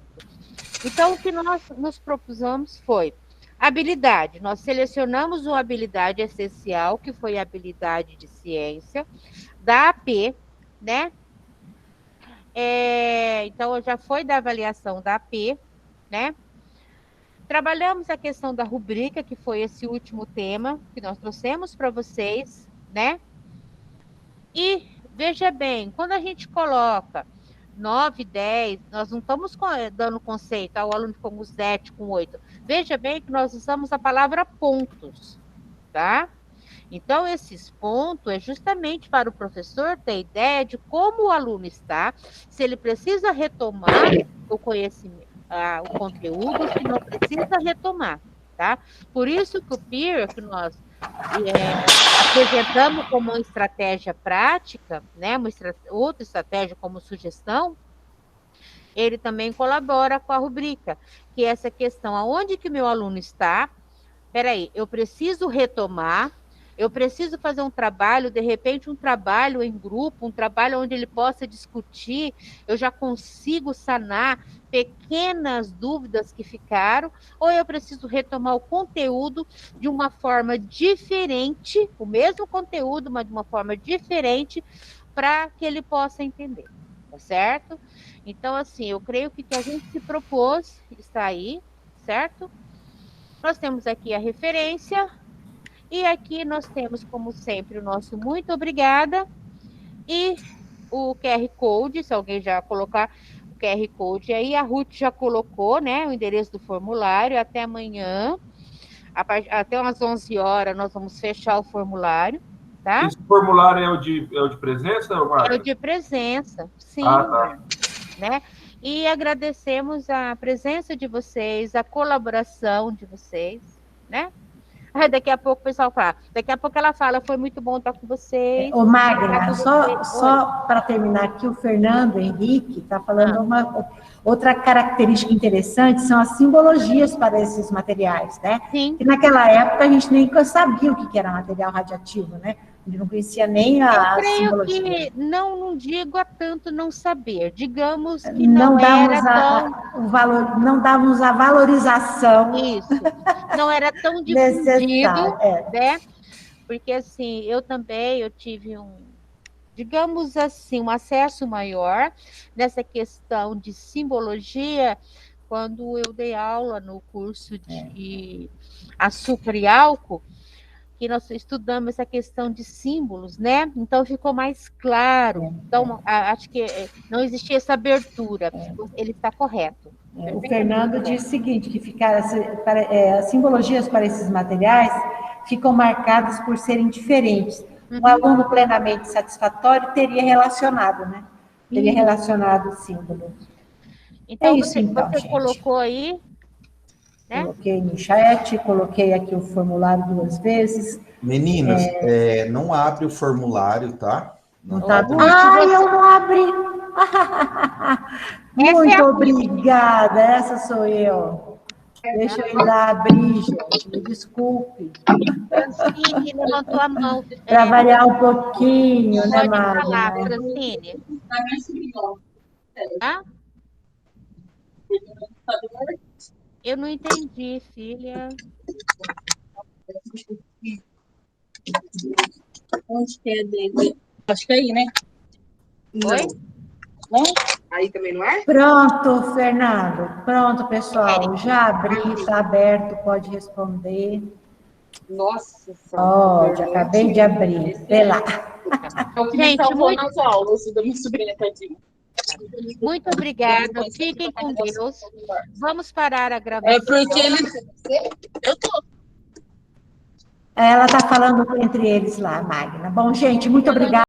Então, o que nós nos propusemos foi habilidade. Nós selecionamos uma habilidade essencial, que foi a habilidade de ciência, da AP, né? Então, já foi da avaliação da AP, né? Trabalhamos a questão da rubrica, que foi esse último tema que nós trouxemos para vocês, né? E, veja bem, quando a gente coloca 9, 10, nós não estamos dando conceito ao aluno com 7, com 8. Veja bem que nós usamos a palavra pontos, tá? Então, esses pontos é justamente para o professor ter ideia de como o aluno está, se ele precisa retomar o conhecimento, o conteúdo, se não precisa retomar, tá? Por isso que o peer, que nós apresentamos como uma estratégia prática, né? Outra estratégia como sugestão, ele também colabora com a rubrica, que é essa questão, aonde que meu aluno está? Peraí, eu preciso retomar, eu preciso fazer um trabalho, de repente um trabalho em grupo, um trabalho onde ele possa discutir, eu já consigo sanar pequenas dúvidas que ficaram, ou eu preciso retomar o conteúdo de uma forma diferente, o mesmo conteúdo, mas de uma forma diferente, para que ele possa entender, tá certo? Então, assim, eu creio que o que a gente se propôs está aí, certo? Nós temos aqui a referência, e aqui nós temos, como sempre, o nosso muito obrigada, e o QR Code, se alguém já colocar o QR Code aí, a Ruth já colocou, né, o endereço do formulário, até amanhã, até umas 11 horas nós vamos fechar o formulário, tá?
Esse formulário é o de presença, Marcos?
É o de presença, sim,
tá.
Né? E agradecemos a presença de vocês, a colaboração de vocês, né? Daqui a pouco o pessoal fala. Daqui a pouco ela fala, foi muito bom estar com vocês.
Ô, Magna,
Oi.
só para terminar aqui, o Fernando Henrique está falando outra característica interessante, são as simbologias para esses materiais, né?
Sim.
E naquela época a gente nem sabia o que era material radioativo, né? A gente não conhecia nem a simbologia.
Eu creio que, não digo a tanto não saber, digamos que não era tão...
não dávamos a valorização.
Isso, não era tão difundido, né? Porque, assim, eu tive digamos assim, um acesso maior nessa questão de simbologia quando eu dei aula no curso de açúcar e álcool, que nós estudamos essa questão de símbolos, né? Então ficou mais claro. Então, acho que não existia essa abertura. Ele está correto.
O Fernando diz o seguinte, que as simbologias para esses materiais ficam marcadas por serem diferentes. Um aluno plenamente satisfatório teria relacionado, né? Teria relacionado o símbolo.
Então,
isso,
você colocou aí, né?
Coloquei no chat, coloquei aqui o formulário 2 vezes.
Meninas, não abre o formulário, tá?
Não tá abrindo. Eu não abri! Muito obrigada, essa sou eu. Deixa eu ir lá abrir, gente, me desculpe.
Francine levantou a mão.
Para variar um pouquinho, né, Mari?
Pode falar, Francine. Eu não entendi, filha.
Onde que é dele? Acho que é aí, né?
Oi?
Não? Aí também não é?
Pronto, Fernando. Pronto, pessoal. Já abri, está aberto, pode responder.
Nossa
Pode, acabei de abrir. Vê lá.
É o que me salvou nas aulas da minha sobrinha, tadinha.
Muito obrigada. Fiquem com Deus. Vamos parar a gravação.
É porque ele... Eu tô.
Ela está falando entre eles lá, Magna. Bom, gente, muito obrigada.